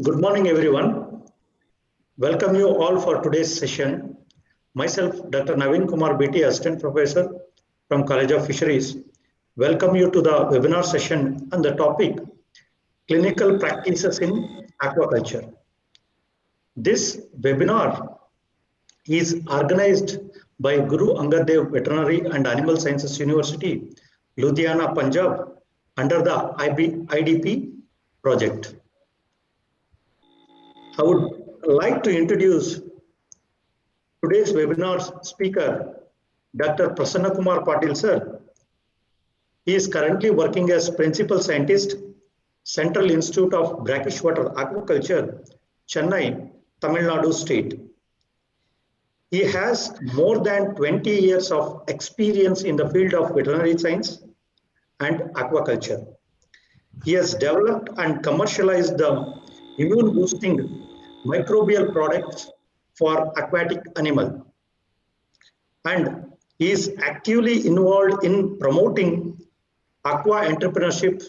Good morning, everyone. Welcome you all for today's session. Myself, Dr. Naveen Kumar BT, Assistant Professor from College of Fisheries. Welcome you to the webinar session on the topic Clinical Practices in Aquaculture. This webinar is organized by Guru Angad Dev Veterinary and Animal Sciences University, Ludhiana, Punjab, under the IDP project. I would like to introduce today's webinar speaker, Dr. Prasanna Kumar Patil sir. He is currently working as Principal Scientist, Central Institute of Brackish Water Aquaculture, Chennai, Tamil Nadu State. He has more than 20 years of experience in the field of veterinary science and aquaculture. He has developed and commercialized the immune boosting microbial products for aquatic animal, and he is actively involved in promoting aqua entrepreneurship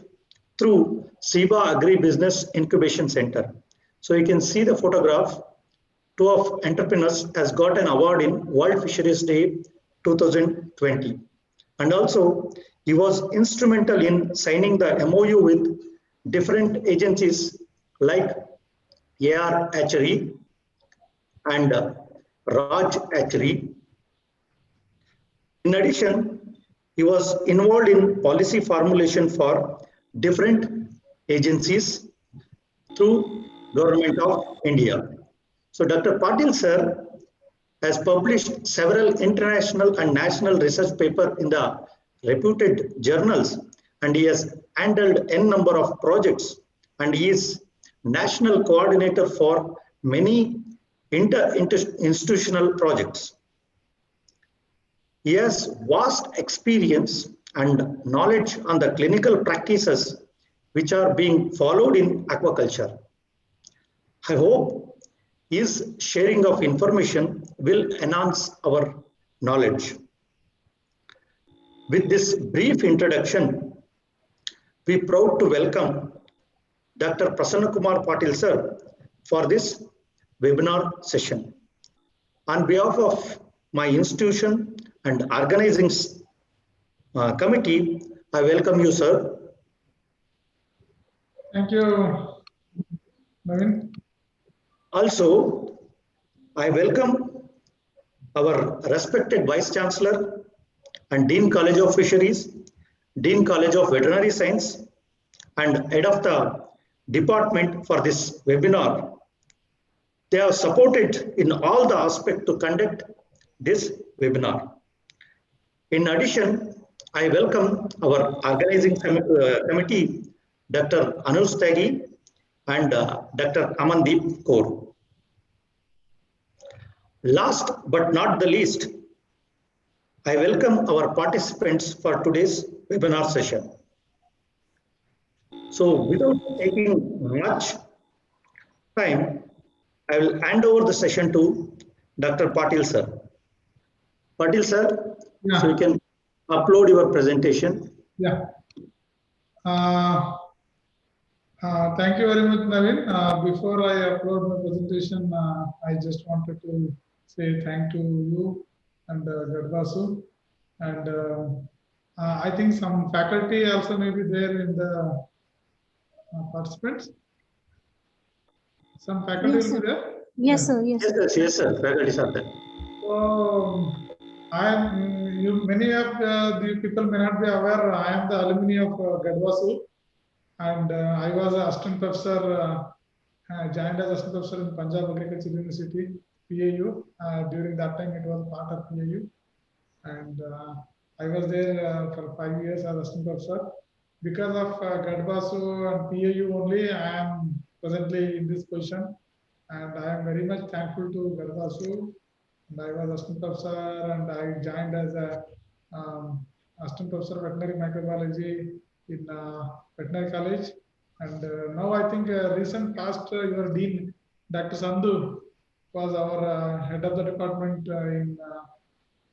through SIBA Agri Business Incubation Center. So you can see the photograph. Two of entrepreneurs has got an award in World Fisheries Day 2020, and also he was instrumental in signing the MOU with different agencies like AR Hatchery and Raj Hatchery. In addition, he was involved in policy formulation for different agencies through Government of India. So Dr. Patil sir has published several international and national research papers in the reputed journals, and he has handled n number of projects, and he is national coordinator for many institutional projects. He has vast experience and knowledge on the clinical practices which are being followed in aquaculture. I hope his sharing of information will enhance our knowledge. With this brief introduction, we are proud to welcome Dr. Prasanna Kumar Patil sir for this webinar session. On behalf of my institution and organizing committee, I welcome you, sir. Thank you, Naveen. Also, I welcome our respected Vice Chancellor and Dean College of Fisheries, Dean College of Veterinary Science, and Head of the Department for this webinar. They have supported in all the aspects to conduct this webinar. In addition, I welcome our organizing committee, Dr. Anuj Tyagi and Dr. Amandeep Kaur. Last but not the least, I welcome our participants for today's webinar session. So without taking much time, I will hand over the session to Dr. Patil sir. Patil sir, Yeah. so you can upload your presentation. Yeah. Thank you very much, Naveen. Before I upload my presentation, I just wanted to say thank to you and Gadbasu. And I think some faculty also may be there in the participants. Some faculty Yes, will be sir. there? Yes, sir. Yes, sir. Yes, sir. Faculty are there. So, many of the people may not be aware, I am the alumni of Gadwasu, and I was an assistant professor, joined as assistant professor in Punjab Agriculture University, PAU. During that time, it was part of PAU, and I was there for 5 years as assistant professor. Because of Gadwasu and PAU only, I am presently in this position, and I am very much thankful to Gadwasu. And I was assistant professor, and I joined as a assistant professor veterinary microbiology in veterinary college. And now I think recent past your dean, Dr. Sandhu, was our head of the department in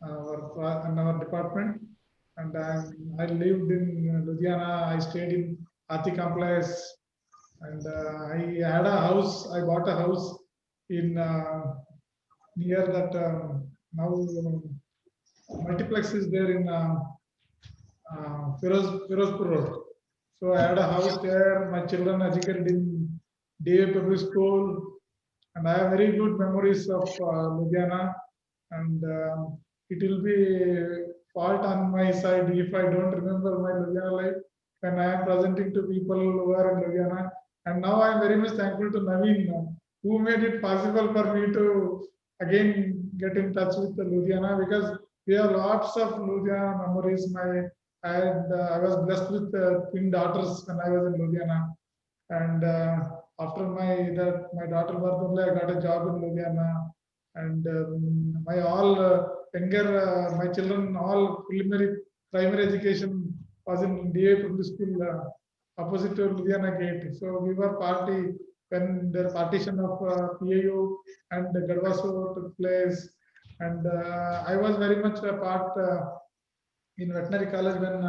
our department. And I lived in Ludhiana. I stayed in Athi Complex and I had a house. I bought a house in near that now multiplex is there in Firozpur Road. So I had a house there. My children educated in DA Public School, and I have very good memories of Ludhiana. And it will be fault on my side if I don't remember my Ludhiana life when I am presenting to people who are in Ludhiana. And now I am very much thankful to Naveen, who made it possible for me to again get in touch with the Ludhiana, because we have lots of Ludhiana memories. I was blessed with twin daughters when I was in Ludhiana, and after my daughter birth only, I got a job in Ludhiana, and my all younger my children all primary education was in DA Public School opposite to Ludhiana Gate. So we were party when the partition of PAU and Gadwaso took place, and I was very much a part in veterinary college when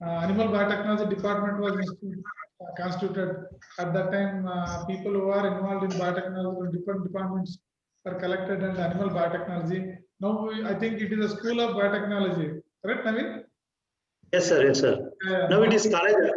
animal biotechnology department was constituted. At that time, people who are involved in biotechnology from different departments were collected and animal biotechnology. Now I think it is a school of biotechnology, correct, Naveen? Yes, sir. Yes, sir. Now it is college.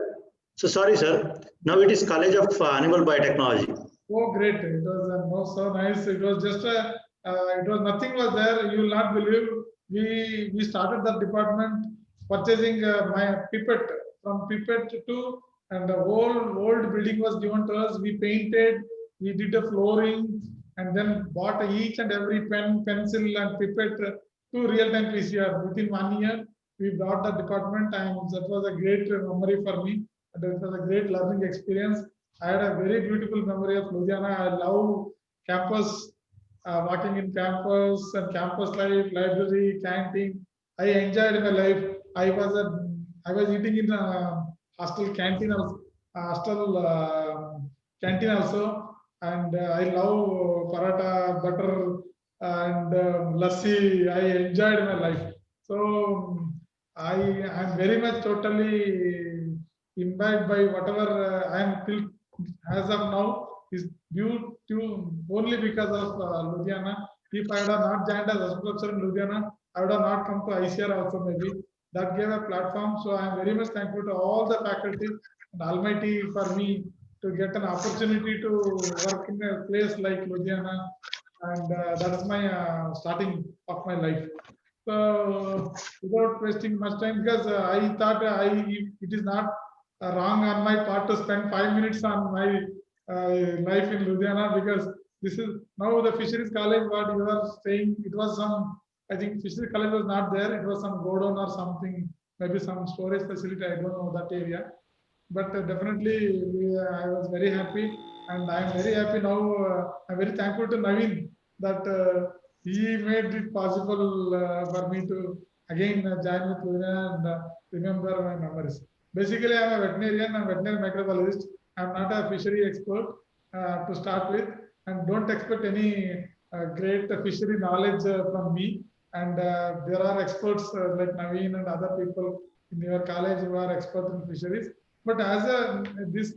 So sorry, sir. Now it is College of Animal Biotechnology. Oh, great! It was so nice. It was just it was nothing was there. You will not believe. We started that department purchasing my pipette from pipette to, and the whole old building was given to us. We painted, we did the flooring, and then bought each and every pen, pencil, and pipette to real-time PCR. Within 1 year, we brought the department, and that was a great memory for me. And it was a great learning experience. I had a very beautiful memory of Ludhiana. I love campus, walking in campus and campus life, library, canteen. I enjoyed my life. I was eating in a hostel canteen also, canteen also, and I love paratha, butter, and lassi. I enjoyed my life. So I am very much totally imbibed by whatever I am till as of now is due to only because of Ludhiana. If I had not joined as a professor in Ludhiana, I would have not come to ICR also maybe. That gave a platform. So I am very much thankful to all the faculty and Almighty for me to get an opportunity to work in a place like Ludhiana. And that is my starting of my life. So without wasting much time, because I thought it is not wrong on my part to spend 5 minutes on my life in Ludhiana, because this is now the fisheries college. What you are saying, it was some. I think fisheries college was not there. It was some godown or something, maybe some storage facility. I don't know that area, but definitely I was very happy, and I am very happy now. I'm very thankful to Naveen that he made it possible for me to again join with Ludhiana and remember my memories. Basically, I'm a veterinarian. I'm a veterinary microbiologist. I'm not a fishery expert to start with, and don't expect any great fishery knowledge from me. And there are experts like Naveen and other people in your college who are experts in fisheries. But as a this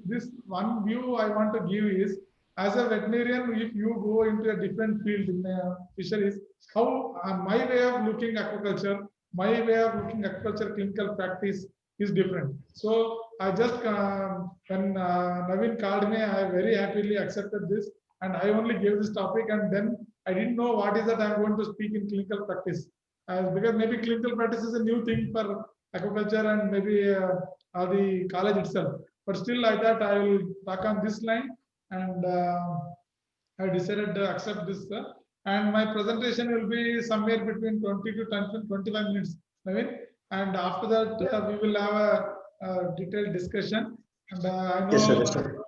one view I want to give is, as a veterinarian, if you go into a different field in fisheries, how my way of looking aquaculture, my way of looking aquaculture clinical practice is different. So I just when Naveen called me, I very happily accepted this, and I only gave this topic, and then I didn't know what is that I'm going to speak in clinical practice, because maybe clinical practice is a new thing for aquaculture and maybe the college itself. But still, I thought I will talk on this line, and I decided to accept this. And my presentation will be somewhere between 20 to 25 minutes, Naveen. And after that, we will have a detailed discussion. And I know Yes, sir. Yes, sir.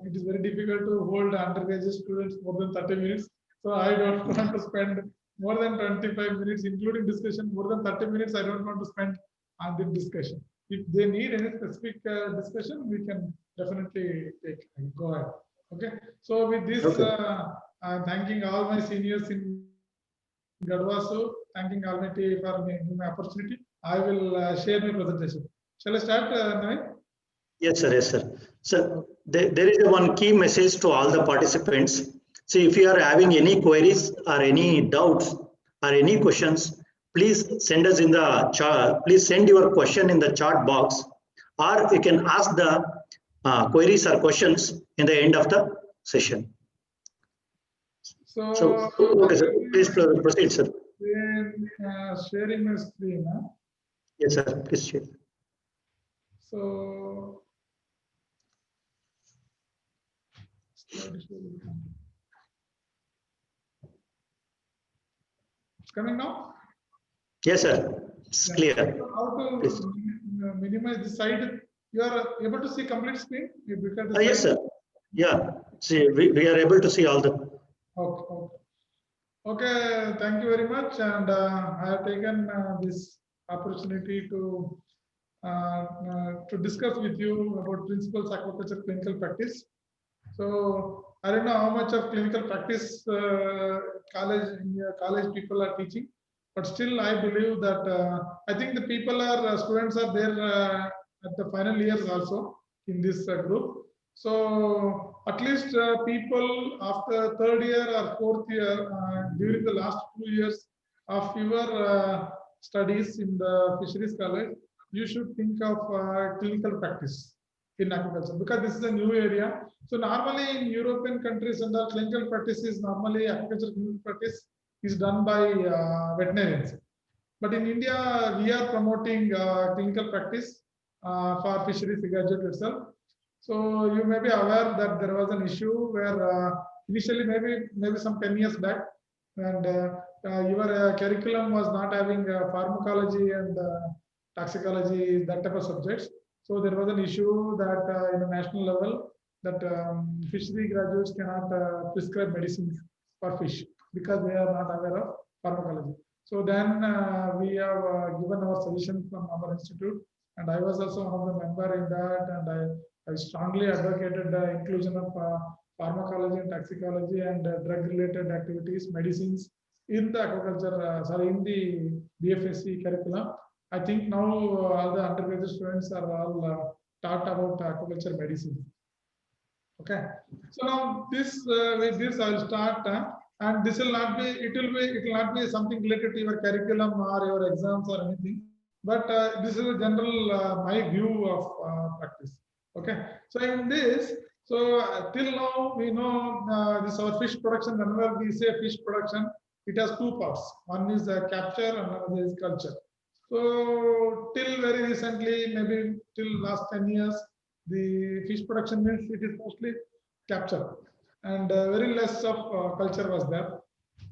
it is very difficult to hold undergraduate students more than 30 minutes. So I don't want to spend more than 25 minutes, including discussion. More than 30 minutes, I don't want to spend on the discussion. If they need any specific discussion, we can definitely take. Go ahead. Okay. So with this, I'm thanking all my seniors in Gadwasu, thanking Almighty for giving me opportunity. I will share my presentation. Shall I start, Naveen? Yes, sir. Yes, sir. So there is one key message to all the participants. See, if you are having any queries or any doubts or any questions, please send us in the chat. Please send your question in the chat box, or you can ask the queries or questions in the end of the session. So, okay, sir. Please proceed, sir. Sharing my screen. Yes, sir. Please share. So, coming now? Yes, sir. It's clear. How to Please. minimize the side? You are able to see complete screen? Yes, sir. Yeah. See, we are able to see all the. Okay. Okay. Thank you very much. And I have taken this opportunity to discuss with you about principles aquaculture clinical practice. So I don't know how much of clinical practice college people are teaching, but still I believe that I think the people students are there at the final years also in this group. So at least people after third year or fourth year during the last 2 years of your studies in the fisheries college, you should think of clinical practice in aquaculture because this is a new area. So normally in European countries and the clinical practice is normally aquaculture clinical practice is done by veterinarians. But in India, we are promoting clinical practice for fisheries graduate itself. So you may be aware that there was an issue where initially maybe some 10 years back, and your curriculum was not having pharmacology and toxicology, that type of subjects. So there was an issue that in a national level that fishery graduates cannot prescribe medicines for fish because they are not aware of pharmacology. So then we have given our suggestion from our institute, and I was also one of the member in that, and I strongly advocated the inclusion of pharmacology and toxicology and drug-related activities, medicines in the aquaculture, in the BFSC curriculum. I think now all the undergraduate students are all taught about aquaculture medicine. Okay, so now this with this I will start, and this will not be it will not be something related to your curriculum or your exams or anything, but this is a general my view of practice. Okay, so in this, so till now we know this our fish production. Whenever we say fish production, it has two parts. One is capture, and another is culture. So till very recently, maybe till last 10 years, the fish production means it is mostly capture, and very less of culture was there.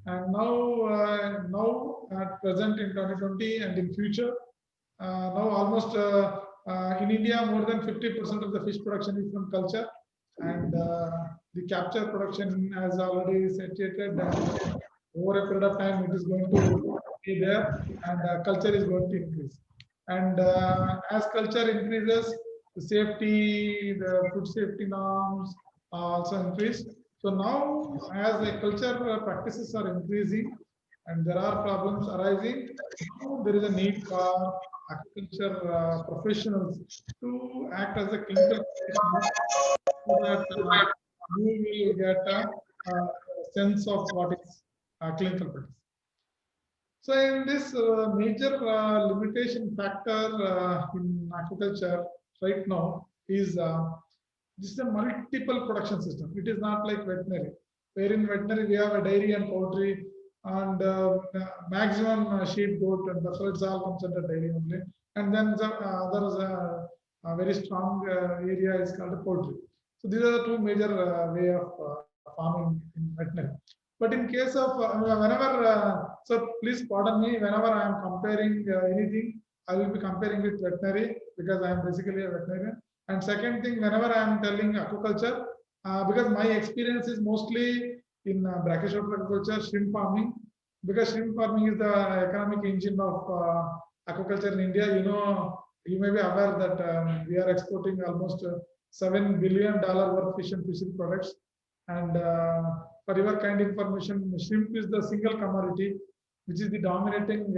And now at present in 2020 and in future, now almost in India more than 50% of the fish production is from culture, and the capture production has already saturated. Over a period of time, it is going to be there, and culture is going to increase. And as culture increases, the safety, the food safety norms also increase. So now, as the culture practices are increasing and there are problems arising, now there is a need for agriculture professionals to act as a clinical practitioner so that we will get a sense of what is clinical practice. So in this major limitation factor in aquaculture right now is this is a multiple production system. It is not like veterinary, where in veterinary we have a dairy and poultry and maximum sheep, goat, and buffalo. It's all comes under dairy only. And then the other very strong area is called poultry. So these are the two major way of farming in veterinary. But in case of whenever, so please pardon me, whenever I am comparing anything, I will be comparing with veterinary because I am basically a veterinarian. And second thing, whenever I am telling aquaculture, because my experience is mostly in brackish water aquaculture, shrimp farming, because shrimp farming is the economic engine of aquaculture in India. You may be aware that we are exporting almost $7 billion worth fish and fishery products. And for your kind information, shrimp is the single commodity which is the dominating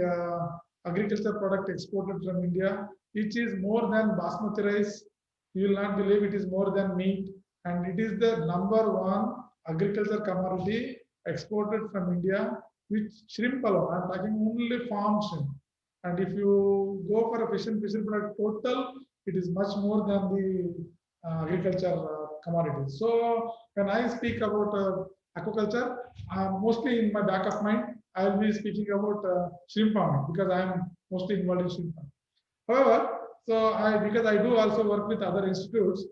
agriculture product exported from India, which is more than basmati rice, You will not believe it is more than meat, and it is the number one agriculture commodity exported from India, with shrimp alone. I'm talking only farm shrimp. And if you go for a fish and fishery product total, it is much more than the agriculture commodities. So when I speak about aquaculture, mostly in my back of mind, I will be speaking about shrimp farming because I am mostly involved in shrimp farming. However, because I do also work with other institutes,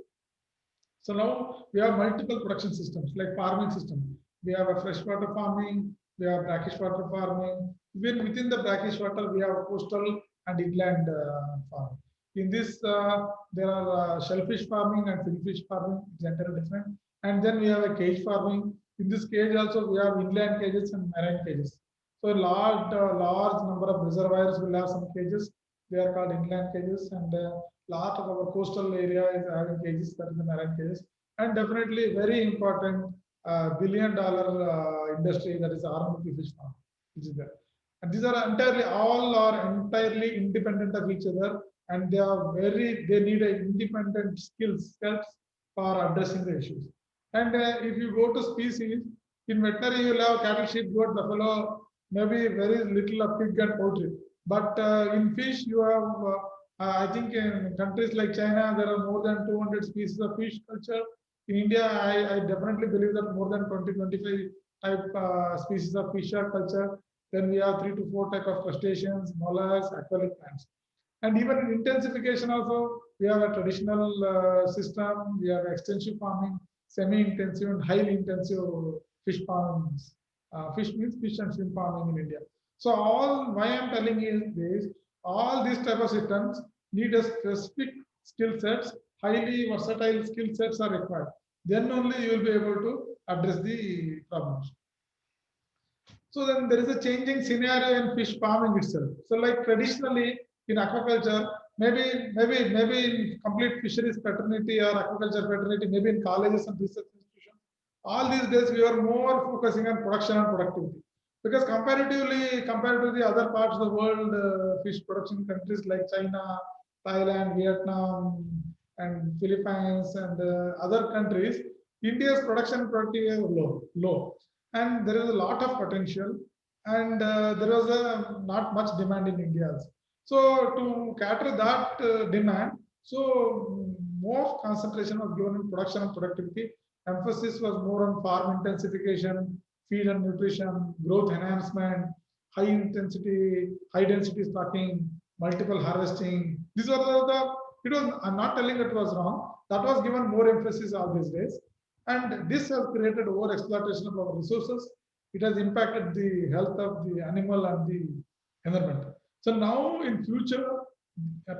so now we have multiple production systems like farming system. We have a freshwater farming, we have brackish water farming. Even within the brackish water, we have coastal and inland farming. In this, there are shellfish farming and finfish farming, it's entirely different. And then we have a cage farming. In this cage also, we have inland cages and marine cages. So a large number of reservoirs will have some cages. They are called inland cages, and lot of our coastal area is having cages, that is the marine cages. And definitely very important billion-dollar industry, that is RMP fish farm, which is there. And these are entirely independent of each other, and they need a independent skills for addressing the issues. And if you go to species, in veterinary you will have cattle, sheep, goat, buffalo, maybe very little of pig and poultry. But in fish you have I think in countries like China, there are more than 200 species of fish culture. In India, I definitely believe that more than 20-25 type species of fish are culture. Then we have 3 to 4 type of crustaceans, mollusks, aquatic plants. And even in intensification also, we have a traditional system, we have extensive farming, semi-intensive and highly intensive fish farms. Fish means fish and shrimp farming in India. So why I'm telling you this, all these type of systems need a specific skill sets, highly versatile skill sets are required. Then only you will be able to address the problems. So then there is a changing scenario in fish farming itself. So like traditionally in aquaculture, maybe in complete fisheries fraternity or aquaculture fraternity, maybe in colleges and research institutions, all these days we are more focusing on production and productivity. Because comparatively, compared to the other parts of the world, fish production countries like China, Thailand, Vietnam, and Philippines, and other countries, India's production productivity is low, and there is a lot of potential, and there was not much demand in India also. So to cater that demand, so more concentration was given in production and productivity. Emphasis was more on farm intensification, feed and nutrition, growth enhancement, high intensity, high density stocking, multiple harvesting. These are it was, I'm not telling that it was wrong. That was given more emphasis all these days. And this has created over exploitation of our resources. It has impacted the health of the animal and the environment. So now in future,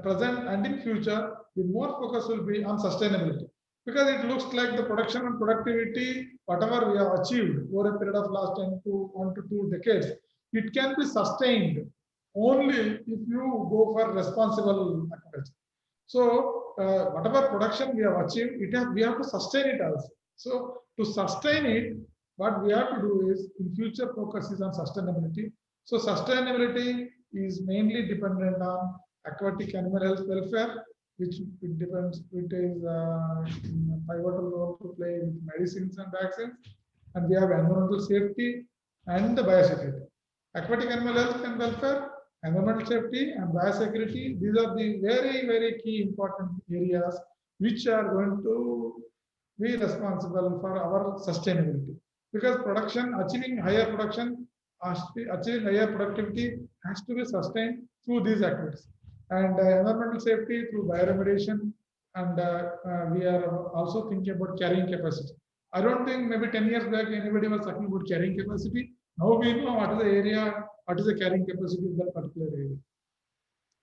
present and in future, the more focus will be on sustainability. Because it looks like the production and productivity, whatever we have achieved over a period of last 1 to 2 decades, it can be sustained only if you go for responsible agriculture. So whatever production we have achieved, we have to sustain it also. So to sustain it, what we have to do is in future focus is on sustainability. So sustainability is mainly dependent on aquatic animal health welfare, which it depends, it is pivotal role to play with medicines and vaccines, and we have environmental safety and the biosecurity. Aquatic animal health and welfare, environmental safety and biosecurity, these are the very key important areas which are going to be responsible for our sustainability. Because achieving higher production, achieving higher productivity has to be sustained through these activities. And environmental safety through bioremediation, and we are also thinking about carrying capacity. I don't think maybe 10 years back anybody was talking about carrying capacity. Now we know what is the area, what is the carrying capacity in that particular area.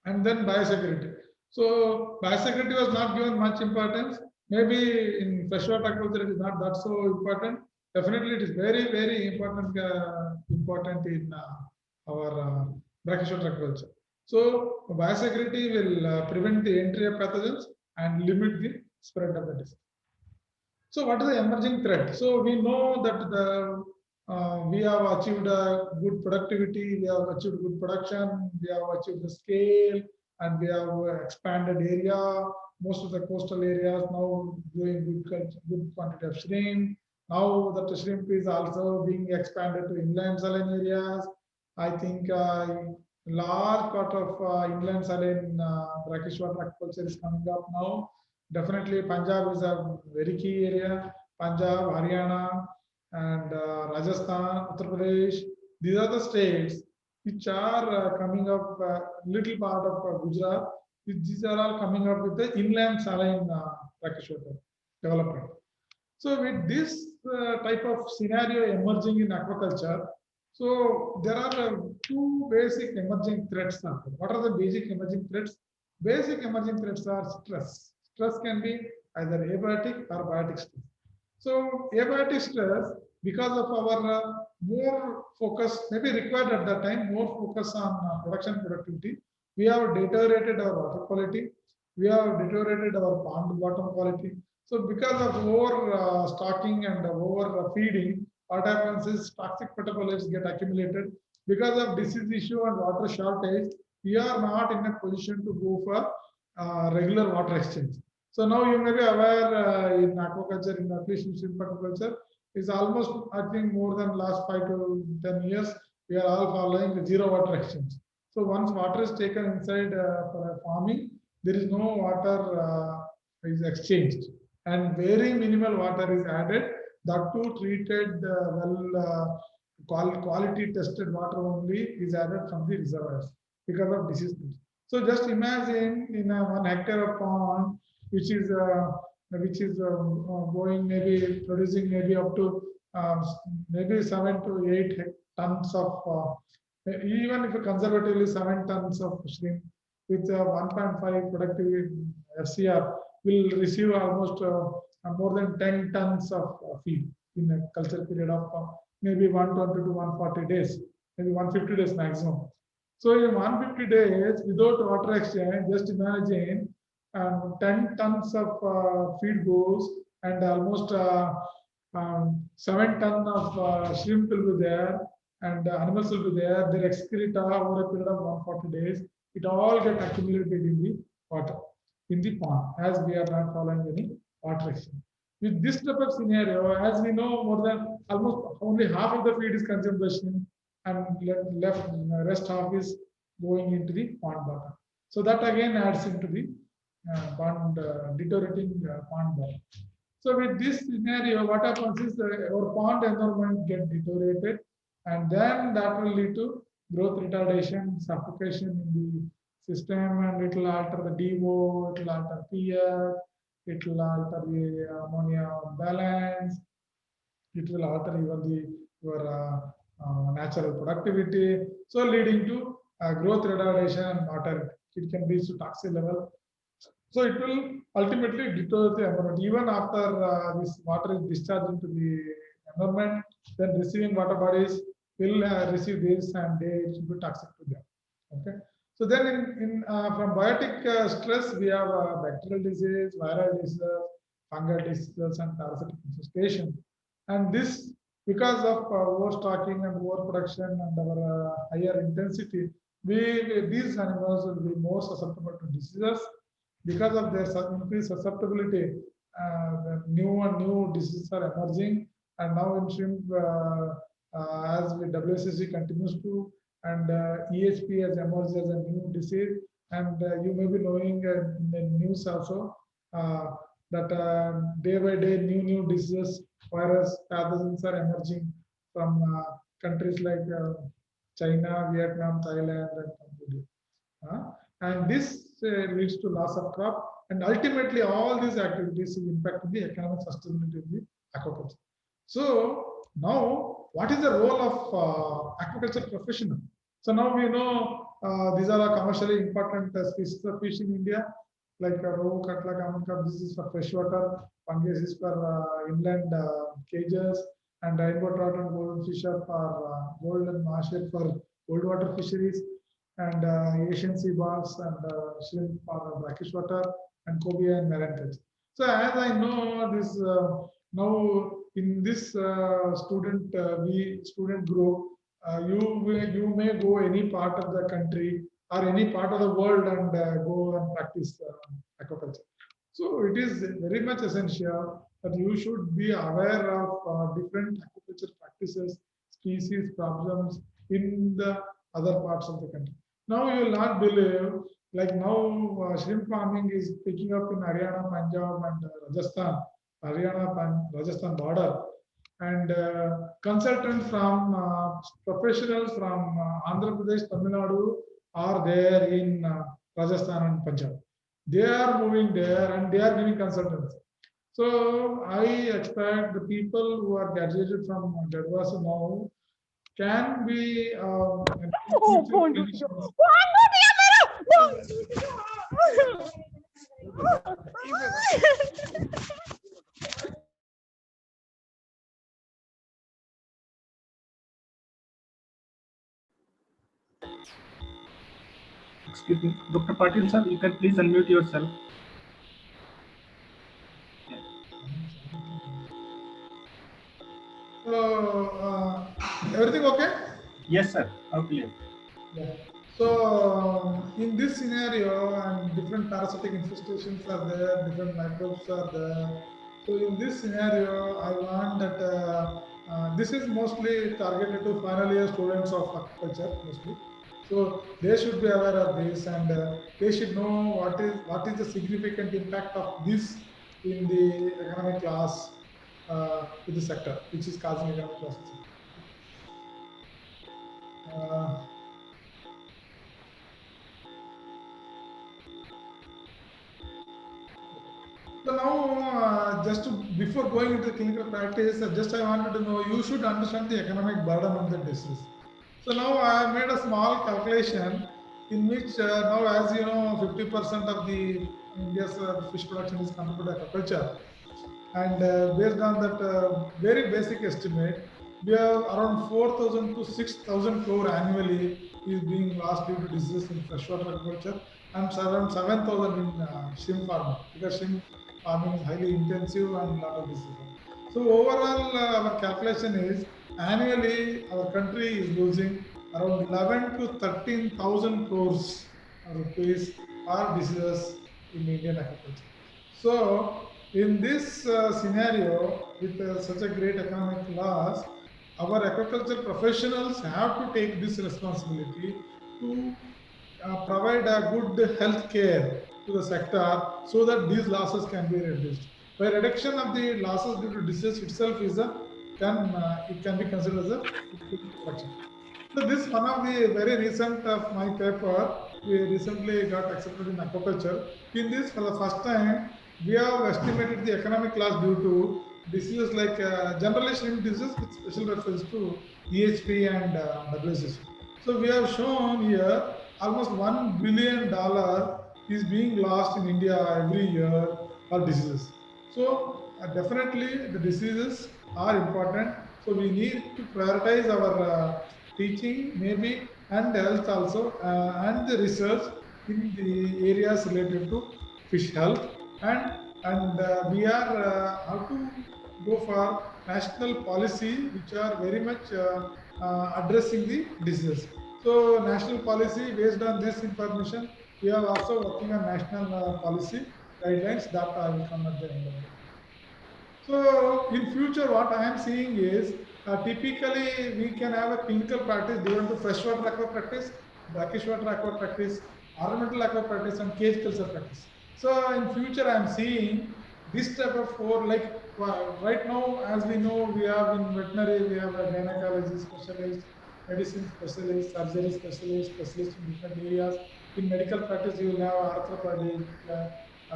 And then biosecurity. So biosecurity was not given much importance. Maybe in freshwater aquaculture it is not that so important. Definitely it is very important in our brackish water aquaculture. So biosecurity will prevent the entry of pathogens and limit the spread of the disease. So what is the emerging threat? So we know that we have achieved a good productivity, we have achieved good production, we have achieved the scale, and we have expanded area, most of the coastal areas now doing good quantity of shrimp. Now that the shrimp is also being expanded to inland saline areas. I think large part of inland saline brackish water aquaculture is coming up now. Definitely Punjab is a very key area. Punjab, Haryana, and Rajasthan, Uttar Pradesh. These are the states which are coming up, little part of Gujarat. These are all coming up with the inland saline brackish water development. So with this type of scenario emerging in aquaculture, so there are two basic emerging threats. What are the basic emerging threats? Basic emerging threats are stress. Stress can be either abiotic or biotic stress. So abiotic stress, because of our more focus, maybe required at that time, more focus on production productivity, we have deteriorated our water quality, we have deteriorated our pond bottom quality. So because of over stocking and over feeding, what happens is toxic metabolites get accumulated. Because of disease issue and water shortage, we are not in a position to go for regular water exchange. So now you may be aware in aquaculture, in at least in shrimp aquaculture, is almost, I think, more than last 5 to 10 years, we are all following the zero water exchange. So once water is taken inside for farming, there is no water is exchanged, and very minimal water is added. That too treated quality tested water only is added from the reservoirs because of disease. So just imagine in a 1 hectare of pond, which is going maybe producing maybe up to maybe 7 to 8 tons of even if conservatively 7 tons of shrimp with 1.5 productive FCR will receive almost more than 10 tons of feed in a culture period of maybe 120 to 140 days, maybe 150 days maximum. So in 150 days without water exchange, just imagine 10 tons of feed goes, and almost 7 tons of shrimp will be there, and animals will be there. Their excreta over a period of 140 days, it all get accumulated in the water, in the pond, as we are not following any water exchange. With this type of scenario, as we know, more than almost only half of the feed is consumed by shrimp, and left rest half is going into the pond bottom. So that again adds into the pond deteriorating pond bottom. So with this scenario, what happens is our pond environment get deteriorated, and then that will lead to growth retardation, suffocation in the system, and it will alter the DO, it will alter pH, it will alter the ammonia balance, it will alter even your natural productivity, so leading to growth retardation and mortality. It can reach to toxic level. So it will ultimately deteriorate the environment. Even after this water is discharged into the environment, then receiving water bodies will receive this, and they should be toxic to them. Okay. So then from biotic stress, we have bacterial disease, viral diseases, fungal diseases, and parasitic infestation. And this, because of overstocking and overproduction and our higher intensity, these animals will be more susceptible to diseases. Because of their increased susceptibility, new diseases are emerging, and now in shrimp, as WSSC continues to, and EHP has emerged as a new disease, and you may be knowing in the news also that day by day new diseases, virus pathogens are emerging from countries like China, Vietnam, Thailand, and Cambodia. And this leads to loss of crop, and ultimately all these activities will impact the economic sustainability of the aquaculture. So now, what is the role of aquaculture professional? So now we know these are commercially important species of fish in India, like roe, katla, common carp. This is for freshwater. Fungus is for inland cages, and rainbow trout and golden fish are for golden marshal for cold water fisheries, and Asian sea bass and shrimp for brackish water, and cobia and marine fish. So as I know this now in this student group, you may go any part of the country or any part of the world and go and practice aquaculture. So it is very much essential that you should be aware of different agriculture practices, species, problems in the other parts of the country. Now you will not believe, like now shrimp farming is picking up in Haryana, Punjab, and Rajasthan, Rajasthan border, and consultants from professionals from Andhra Pradesh, Tamil Nadu are there in Rajasthan and Punjab. They are moving there and they are giving consultants. So I expect the people who are graduated from Gadwas now can be Excuse me, Dr. Patil sir, you can please unmute yourself. So everything okay? Yes, sir. How clear? Yeah. So in this scenario, and different parasitic infestations are there, different microbes are there. So in this scenario, I want that this is mostly targeted to final year students of agriculture mostly. So they should be aware of this, and they should know what is the significant impact of this in the economic loss to the sector, which is causing economic loss. So now, before going into clinical practice, I wanted to know, you should understand the economic burden of the disease. So now I have made a small calculation in which now, as you know, 50% of the India's fish production is contributed to agriculture. And based on that very basic estimate, we have around 4,000 to 6,000 crore annually is being lost due to diseases in freshwater agriculture, and around 7,000 in shrimp farming, because shrimp farming is highly intensive and lot of diseases. So overall, our calculation is annually our country is losing around 11 to 13,000 crores rupees for diseases in Indian agriculture. So in this scenario, with such a great economic loss, our agriculture professionals have to take this responsibility to provide a good health care to the sector so that these losses can be reduced. By reduction of the losses due to disease itself is it can be considered as a reduction. So this one of the very recent of my paper, we recently got accepted in aquaculture. In this, for the first time, we have estimated the economic loss due to diseases like generally shrimp disease with special reference to EHP and WSS. So we have shown here almost $1 billion is being lost in India every year for diseases. So definitely the diseases are important. So we need to prioritize our teaching maybe and health also and the research in the areas related to fish health, and we are how to go for national policy which are very much addressing the disease. So national policy based on this information, we are also working on national policy guidelines that I will come at the end of it. So in future, what I am seeing is typically we can have a clinical practice given to freshwater aqua practice, brackish water aqua practice, ornamental aqua practice, and cage culture practice. So in future, I am seeing this type of four, like right now, as we know, we have in veterinary, we have a gynecology specialist, medicine specialist, surgery specialist, specialist in different areas. In medical practice, you will have arthropedic,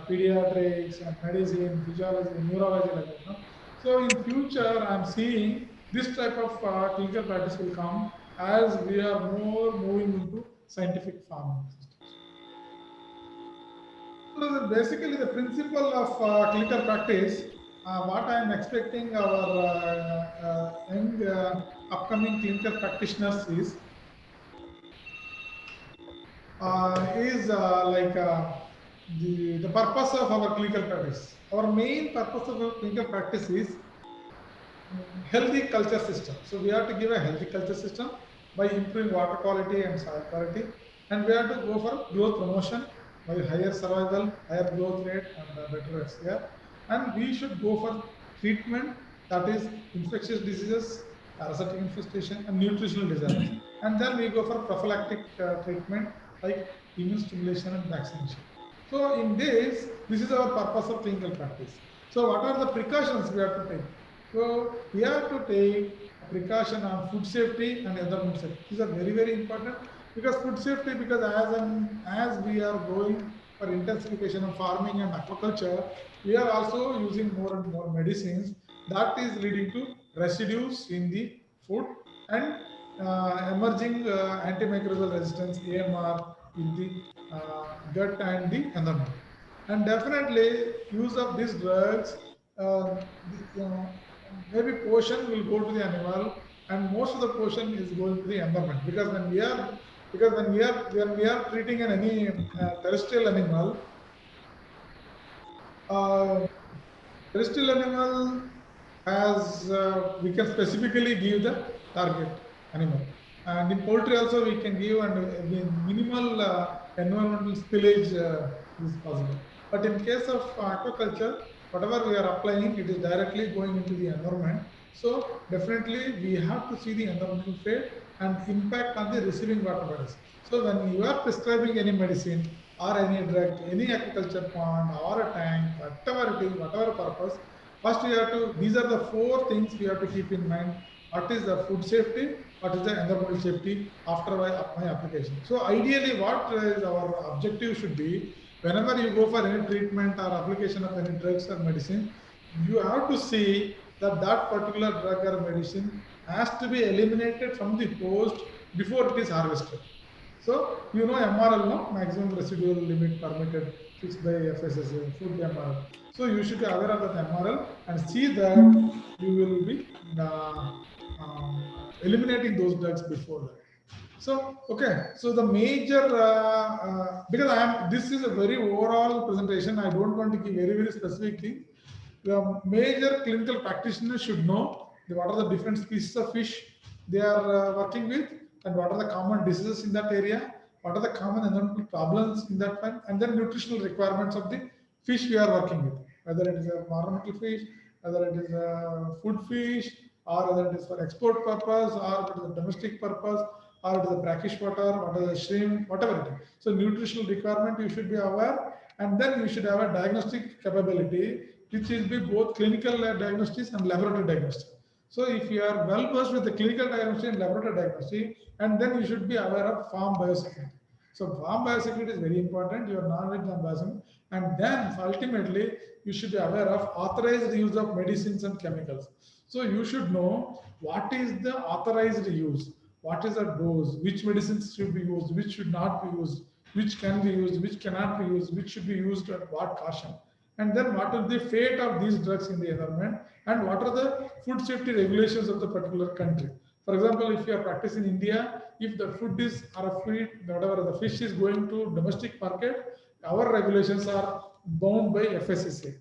pediatrics, medicine, physiology, neurology, like that. No? So in future, I'm seeing this type of clinical practice will come as we are more moving into scientific farming systems. So basically, the principle of clinical practice, what I am expecting our young upcoming clinical practitioners is the purpose of our clinical practice. Our main purpose of our clinical practice is healthy culture system. So we have to give a healthy culture system by improving water quality and soil quality, and we have to go for growth promotion by higher survival, higher growth rate, and better FCR. And we should go for treatment, that is infectious diseases, parasitic infestation, and nutritional disorders. And then we go for prophylactic treatment like immune stimulation and vaccination. So in this is our purpose of clinical practice. So what are the precautions we have to take? So we have to take precaution on food safety and environment safety. These are very, very important, because food safety, because as we are going for intensification of farming and aquaculture, we are also using more and more medicines that is leading to residues in the food and emerging antimicrobial resistance AMR in the gut and the environment. And definitely use of these drugs, maybe portion will go to the animal, and most of the portion is going to the environment, because when we are treating any terrestrial animal, terrestrial animal has we can specifically give the target animal, and in poultry also we can give, and minimal environmental spillage is possible. But in case of aquaculture, whatever we are applying, it is directly going into the environment. So definitely we have to see the environmental fate and impact on the receiving water bodies. So when you are prescribing any medicine or any drug to any aquaculture pond or a tank, whatever it is, whatever purpose, first we have to, these are the 4 things we have to keep in mind. What is the food safety? What is the environmental safety after my application? So ideally, what is our objective should be, whenever you go for any treatment or application of any drugs or medicine, you have to see that that particular drug or medicine has to be eliminated from the post before it is harvested. So, you know MRL, no? Maximum residual limit permitted, fixed by FSSA, food MRL. So you should be aware of that MRL and see that you will be eliminating those drugs before that. So, okay, so the major, because this is a very overall presentation, I don't want to give very, very specific thing. The major clinical practitioners should know what are the different species of fish they are working with, and what are the common diseases in that area, what are the common environmental problems in that one, and then nutritional requirements of the fish we are working with, whether it is a ornamental fish, whether it is a food fish, or whether it is for export purpose, or it is a domestic purpose, or it is a brackish water, what is a shrimp, whatever it is. So nutritional requirement you should be aware, and then you should have a diagnostic capability, which will be both clinical diagnostics and laboratory diagnostics. So if you are well versed with the clinical diagnostic and laboratory diagnostic, and then you should be aware of farm biosecurity. So farm biosecurity is very important, your knowledge on biosecurity, and then ultimately you should be aware of authorized use of medicines and chemicals. So you should know what is the authorized use, what is the dose, which medicines should be used, which should not be used, which can be used, which cannot be used, which should be used at what caution. And then what is the fate of these drugs in the environment, and what are the food safety regulations of the particular country. For example, if you are practicing in India, if the food is or feed, whatever the fish is going to domestic market, our regulations are bound by FSSA.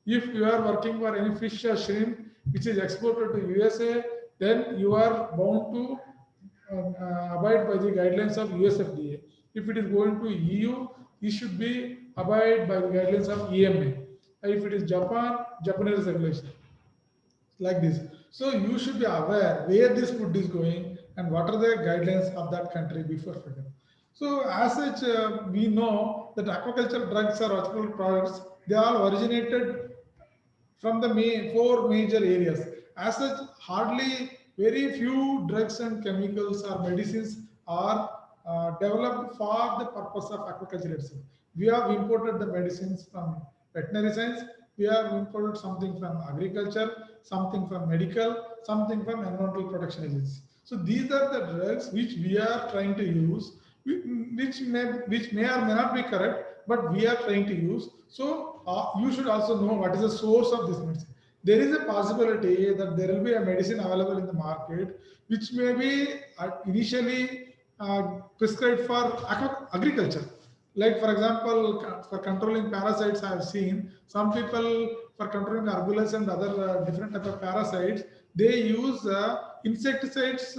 If you are working for any fish or shrimp which is exported to USA, then you are bound to abide by the guidelines of USFDA. If it is going to EU, you should be abide by the guidelines of EMA. If it is Japan, Japanese regulation, like this. So you should be aware where this food is going and what are the guidelines of that country before feeding. So as such, we know that aquaculture drugs or aquaculture products, they all originated from the 4 major areas. As such, hardly very few drugs and chemicals or medicines are developed for the purpose of aquaculture itself. We have imported the medicines from veterinary science, we have imported something from agriculture, something from medical, something from environmental protection agency. So these are the drugs which we are trying to use, which may or may not be correct, but we are trying to use. So you should also know what is the source of this medicine. There is a possibility that there will be a medicine available in the market which may be initially prescribed for agriculture. Like for example, for controlling parasites, I have seen some people for controlling arbulas and other different type of parasites, they use insecticides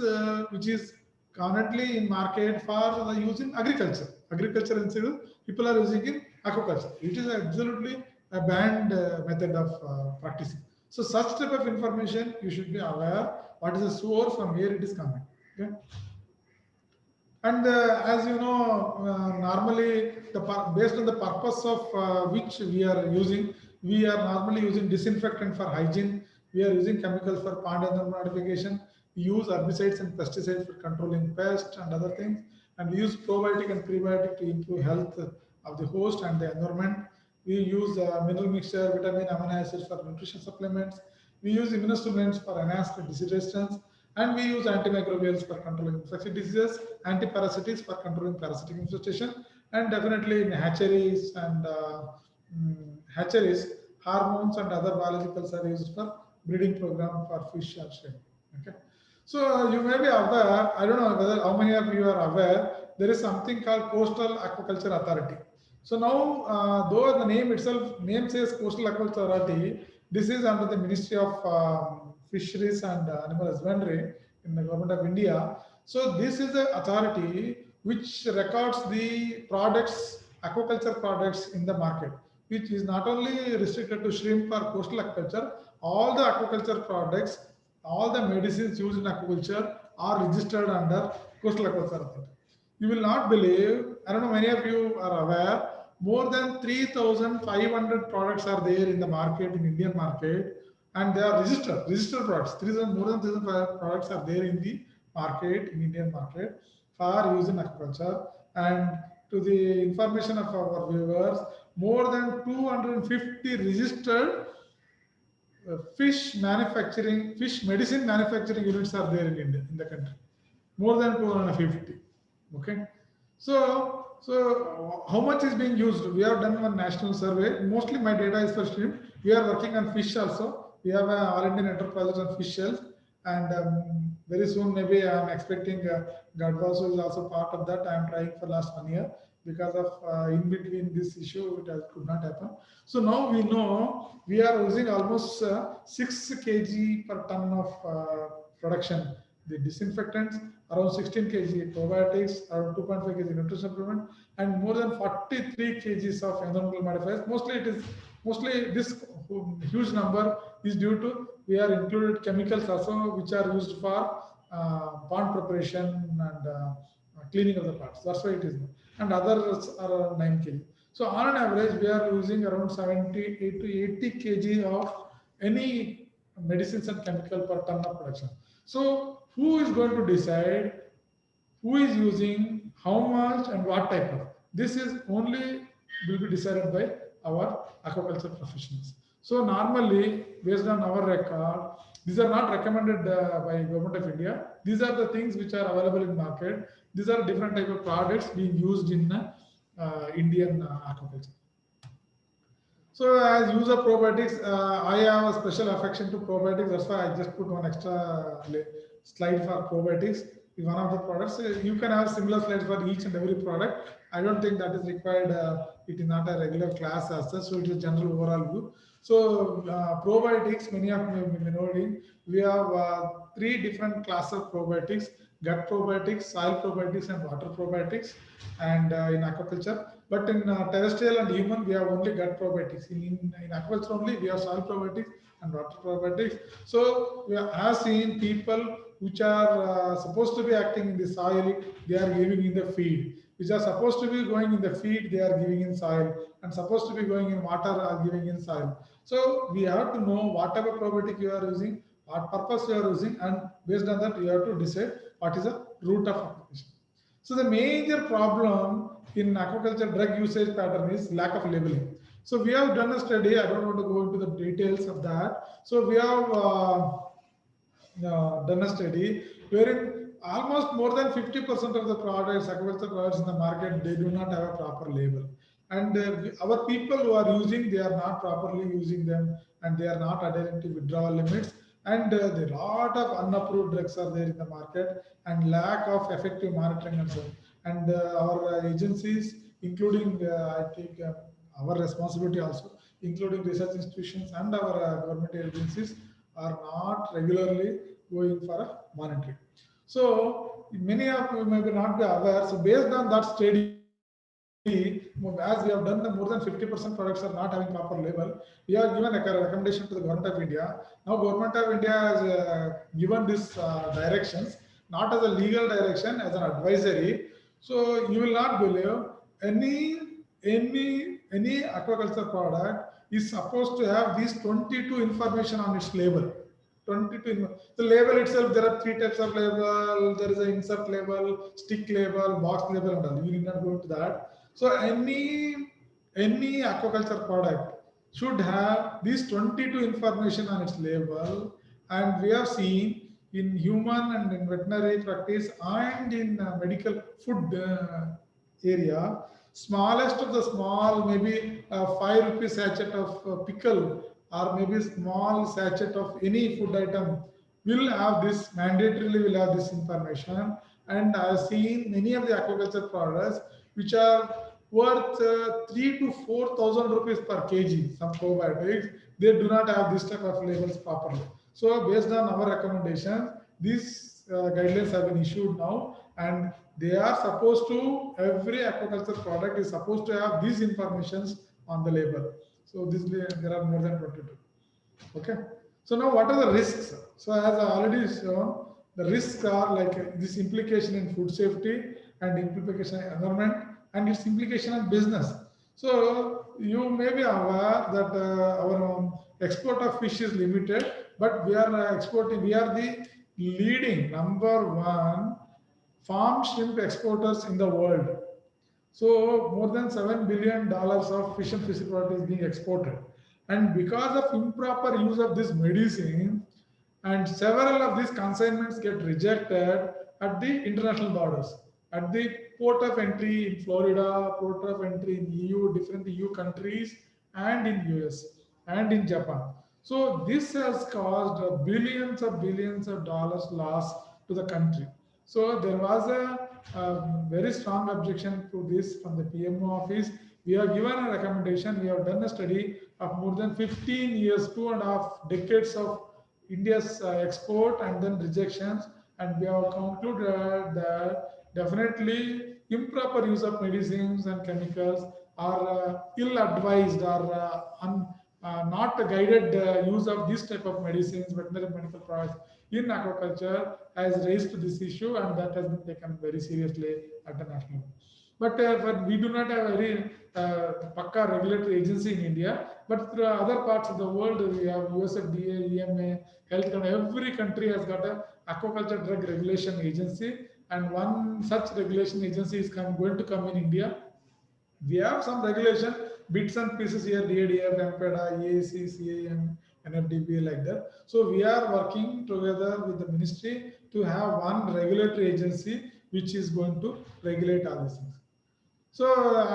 which is currently in market for the use in agriculture. Agriculture insects people are using in aquaculture. It is absolutely a banned method of practicing. So such type of information you should be aware what is the source from where it is coming. Okay. And as you know, normally based on the purpose of which we are using, we are normally using disinfectant for hygiene. We are using chemicals for pond environment modification. We use herbicides and pesticides for controlling pests and other things. And we use probiotic and prebiotic to improve health of the host and the environment. We use mineral mixture, vitamin, amino acids for nutrition supplements. We use immunostimulants for enhanced disease resistance. And we use antimicrobials for controlling infectious diseases, antiparasitics for controlling parasitic infestation, and definitely in hatcheries and hatcheries, hormones and other biologicals are used for breeding program for fish or shrimp. Okay, so you may be aware. I don't know whether how many of you are aware. There is something called Coastal Aquaculture Authority. So now, though the name itself says Coastal Aquaculture Authority, this is under the Ministry of Fisheries and Animal Husbandry in the Government of India. So this is the authority which records the products, aquaculture products in the market, which is not only restricted to shrimp or coastal aquaculture. All the aquaculture products, all the medicines used in aquaculture are registered under Coastal Aquaculture Authority. You will not believe, I don't know, many of you are aware, more than 3,500 products are there in the market, in Indian market, and they are registered products. More than 3,500 products are there in the market, in Indian market, for use in aquaculture. And to the information of our viewers, more than 250 registered fish medicine manufacturing units are there in India, in the country. More than 250. Okay. So how much is being used? We have done one national survey. Mostly my data is for shrimp. We are working on fish also. We have an all Indian enterprise on fish shells, and very soon maybe I am expecting Gadvasu is also part of that. I am trying for last 1 year because of in between this issue it could not happen. So now we know we are using almost 6 kg per ton of production. The disinfectants, around 16 kg probiotics, around 2.5 kg nutrition supplement, and more than 43 kgs of environmental modifiers. Mostly this huge number is due to we are included chemicals also which are used for pond preparation and cleaning of the ponds. That's why it is. And others are around 9 kg. So on an average, we are using around 78 to 80 kg of any medicines and chemical per ton of production. So who is going to decide who is using how much and what type of? This is only will be decided by our aquaculture professionals. So normally, based on our record, these are not recommended by Government of India. These are the things which are available in market. These are different type of products being used in Indian aquaculture. So as user probiotics, I have a special affection to probiotics. That's why I just put one extra slide for probiotics. Is one of the products. You can have similar slides for each and every product. I don't think that is required. It is not a regular class as such, so it is general overall view. So probiotics, many of you may know, we have 3 different classes of probiotics: gut probiotics, soil probiotics, and water probiotics. And in aquaculture, but in terrestrial and human, we have only gut probiotics. In aquaculture only, we have soil probiotics and water probiotics. So we have seen people which are supposed to be acting in the soil, they are giving in the feed. Which are supposed to be going in the feed, they are giving in soil, and supposed to be going in water, are giving in soil. So we have to know whatever probiotic you are using, what purpose you are using, and based on that, you have to decide what is the route of application. So the major problem in aquaculture drug usage pattern is lack of labeling. So we have done a study. I don't want to go into the details of that. So we have done a study wherein almost more than 50% of the products, aquaculture products in the market, they do not have a proper label. And our people who are using, they are not properly using them, and they are not adhering to withdrawal limits. And there are a lot of unapproved drugs are there in the market, and lack of effective monitoring and so on. And our agencies, including I think our responsibility also, including research institutions and our government agencies, are not regularly going for a monitoring. So many of you may not be aware. So based on that study, as we have done the more than 50% products are not having proper label, we have given a recommendation to the government of India. Now government of India has given this directions, not as a legal direction, as an advisory. So you will not believe any aquaculture product is supposed to have these 22 information on its label. 22. The label itself, there are 3 types of label. There is an insert label, stick label, box label, and all. You need not go into that. So any aquaculture product should have these 22 information on its label, and we have seen in human and in veterinary practice and in medical food area, smallest of the small, maybe 5 rupees sachet of pickle or maybe small sachet of any food item will have this, mandatorily will have this information. And I have seen many of the aquaculture products which are worth 3 to 4,000 rupees per kg, some probiotics, they do not have this type of labels properly. So based on our recommendation, these guidelines have been issued now, and they are supposed to, every aquaculture product is supposed to have these informations on the label. So this, there are more than 22. Okay. So now what are the risks? So as I already shown, the risks are like this implication in food safety and implication in environment and its implication on business. So you may be aware that our export of fish is limited, but we are exporting, we are the leading #1 farm shrimp exporters in the world. So more than $7 billion of fish and fish product is being exported. And because of improper use of this medicine, and several of these consignments get rejected at the international borders, at the port of entry in Florida, port of entry in EU, different EU countries, and in US, and in Japan. So this has caused billions of dollars loss to the country. So there was a very strong objection to this from the PMO office. We have given a recommendation. We have done a study of more than 15 years, 2.5 decades of India's export and then rejections, and we have concluded that definitely improper use of medicines and chemicals are ill-advised or not guided use of this type of medicines, veterinary medical products in aquaculture has raised this issue, and that has been taken very seriously at the national level. But we do not have a very pakka regulatory agency in India, but through other parts of the world, we have USFDA, EMA, Health, and every country has got a aquaculture drug regulation agency, and one such regulation agency is going to come in India. We have some regulation, bits and pieces here, DADF, MPEDA, EAC, CAM, NFDP, like that. So we are working together with the ministry to have one regulatory agency which is going to regulate all these things. So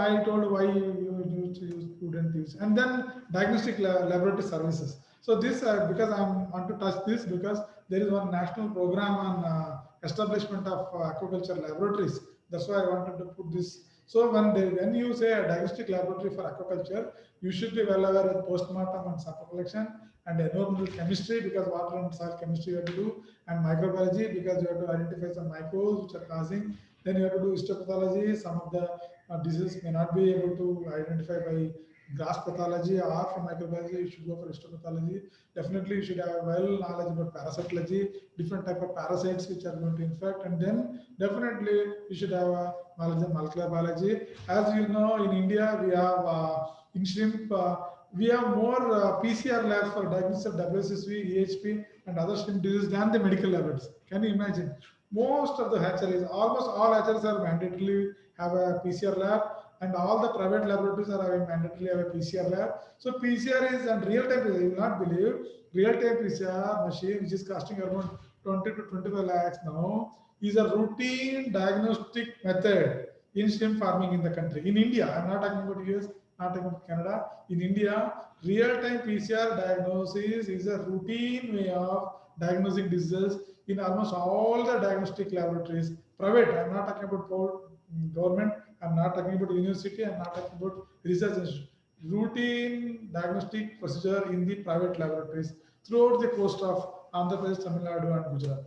I told why you used to use prudent use, and then diagnostic laboratory services. So this because I want to touch this because there is one national program on establishment of aquaculture laboratories. That's why I wanted to put this. So when you say a diagnostic laboratory for aquaculture, you should be well aware with postmortem and sample collection and environmental chemistry, because water and soil chemistry you have to do, and microbiology because you have to identify some microbes which are causing. Then you have to do histopathology. Some of the diseases may not be able to identify by grass pathology or from microbiology. You should go for histopathology. Definitely you should have well knowledge about parasitology, different type of parasites which are going to infect, and then definitely you should have a knowledge of molecular biology. As you know, in India we have in shrimp we have more PCR labs for diagnosis of WSSV, EHP, and other shrimp diseases than the medical labs. Can you imagine? Most of the hatcheries, almost all hatcheries are mandatorily have a PCR lab, and all the private laboratories are having mandatorily have a PCR lab. So PCR is, and real-time, you will not believe, real-time PCR machine, which is costing around 20 to 25 lakhs now, is a routine diagnostic method in shrimp farming in the country. In India, I'm not talking about US, not talking about Canada. In India, real-time PCR diagnosis is a routine way of diagnosing diseases in almost all the diagnostic laboratories. Private, I'm not talking about government, I'm not talking about university, I'm not talking about research institute. Routine diagnostic procedure in the private laboratories throughout the coast of Andhra Pradesh, Tamil Nadu, and Gujarat.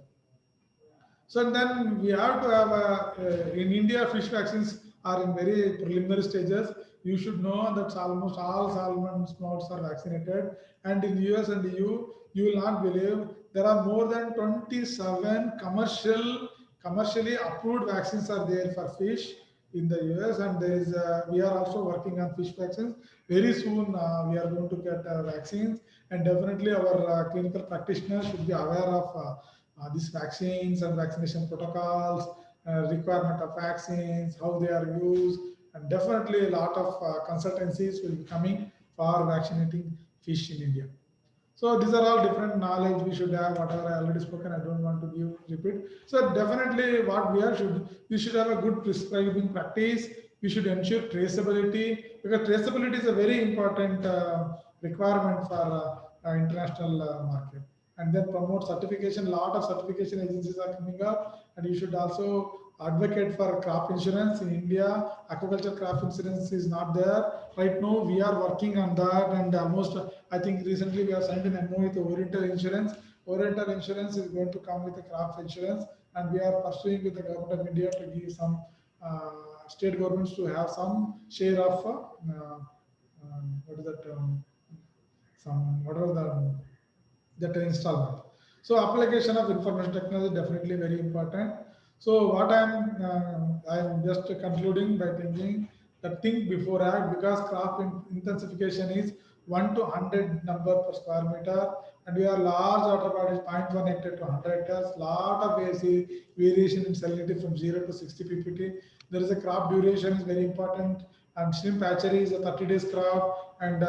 So then we have to have in India, fish vaccines are in very preliminary stages. You should know that almost all salmon smolts are vaccinated. And in US and EU, you will not believe there are more than 27 commercially approved vaccines are there for fish in the US, and there is we are also working on fish vaccines. Very soon we are going to get vaccines, and definitely our clinical practitioners should be aware of these vaccines and vaccination protocols, requirement of vaccines, how they are used, and definitely a lot of consultancies will be coming for vaccinating fish in India. So these are all different knowledge we should have. Whatever I already spoken, I don't want to repeat. So definitely, what we should have a good prescribing practice. We should ensure traceability, because traceability is a very important requirement for international market. And then promote certification. A lot of certification agencies are coming up, and you should also advocate for crop insurance in India. Aquaculture crop insurance is not there right now. We are working on that, and almost I think recently we have signed an MOU with Oriental Insurance. Oriental Insurance is going to come with a crop insurance, and we are pursuing with the government of India to give some state governments to have some share of what is that? Some whatever that installment. So application of information technology definitely very important. So what I'm just concluding by thinking that think before act, because crop intensification is 1 to 100 number per square meter, and we are large water bodies 0.1 hectare to 100 hectares. Lot of variation in salinity from 0 to 60 ppt. There is a crop duration is very important, and shrimp hatchery is a 30 days crop, and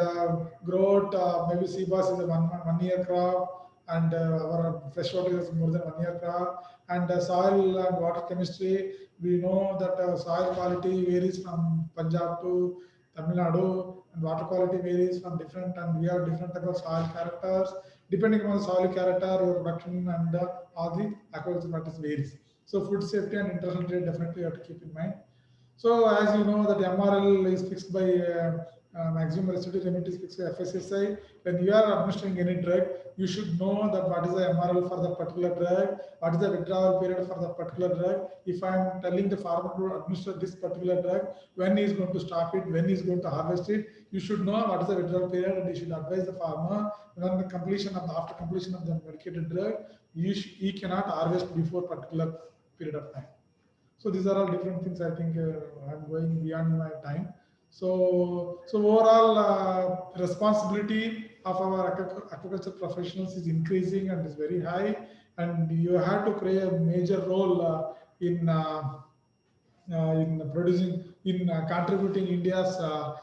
growth maybe sea bass is a 1 year crop, and our freshwater is more than 1 year crop. And soil and water chemistry, we know that soil quality varies from Punjab to Tamil Nadu, and water quality varies from different, and we have different type of soil characters. Depending on the soil character, your production and all the aquaculture practice varies. So food safety and international trade definitely you have to keep in mind. So as you know that MRL is fixed by maximum residual limit is fixed by FSSI. When you are administering any drug, you should know that what is the MRL for that particular drug, what is the withdrawal period for that particular drug. If I am telling the farmer to administer this particular drug, when he is going to stop it, when he is going to harvest it, you should know what is the withdrawal period, and you should advise the farmer when the completion of the after completion of the medicated drug, he cannot harvest before particular period of time. So these are all different things. I think I'm going beyond my time. So overall responsibility of our aquaculture professionals is increasing and is very high, and you have to play a major role in producing, in contributing India's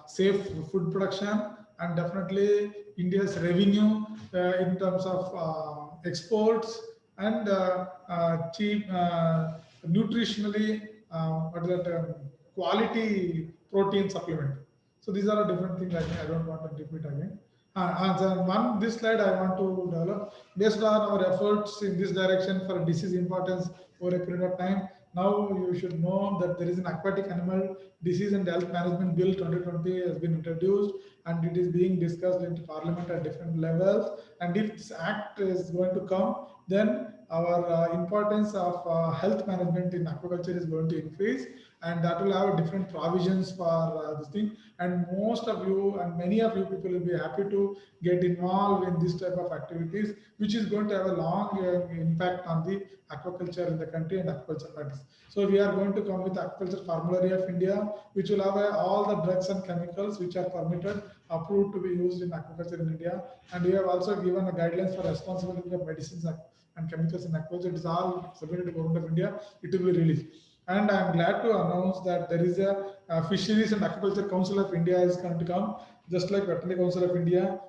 safe food production, and definitely India's revenue in terms of exports, and cheap, nutritionally, what is that, quality protein supplement. So these are different things. I don't want to repeat again. This slide I want to develop based on our efforts in this direction for disease importance over a period of time. Now you should know that there is an aquatic animal disease and health management bill 2020 has been introduced, and it is being discussed in Parliament at different levels. And if this act is going to come, then our importance of health management in aquaculture is going to increase, and that will have different provisions for this thing. And most of you and many of you people will be happy to get involved in this type of activities, which is going to have a long impact on the aquaculture in the country and aquaculture practice. So we are going to come with Aquaculture Formulary of India, which will have all the drugs and chemicals which are permitted, approved to be used in aquaculture in India. And we have also given a guidelines for responsibility of medicines and chemicals in aquaculture. It is all submitted to Government of India. It will be released. And I am glad to announce that there is a Fisheries and Aquaculture Council of India is going to come, just like Veterinary Council of India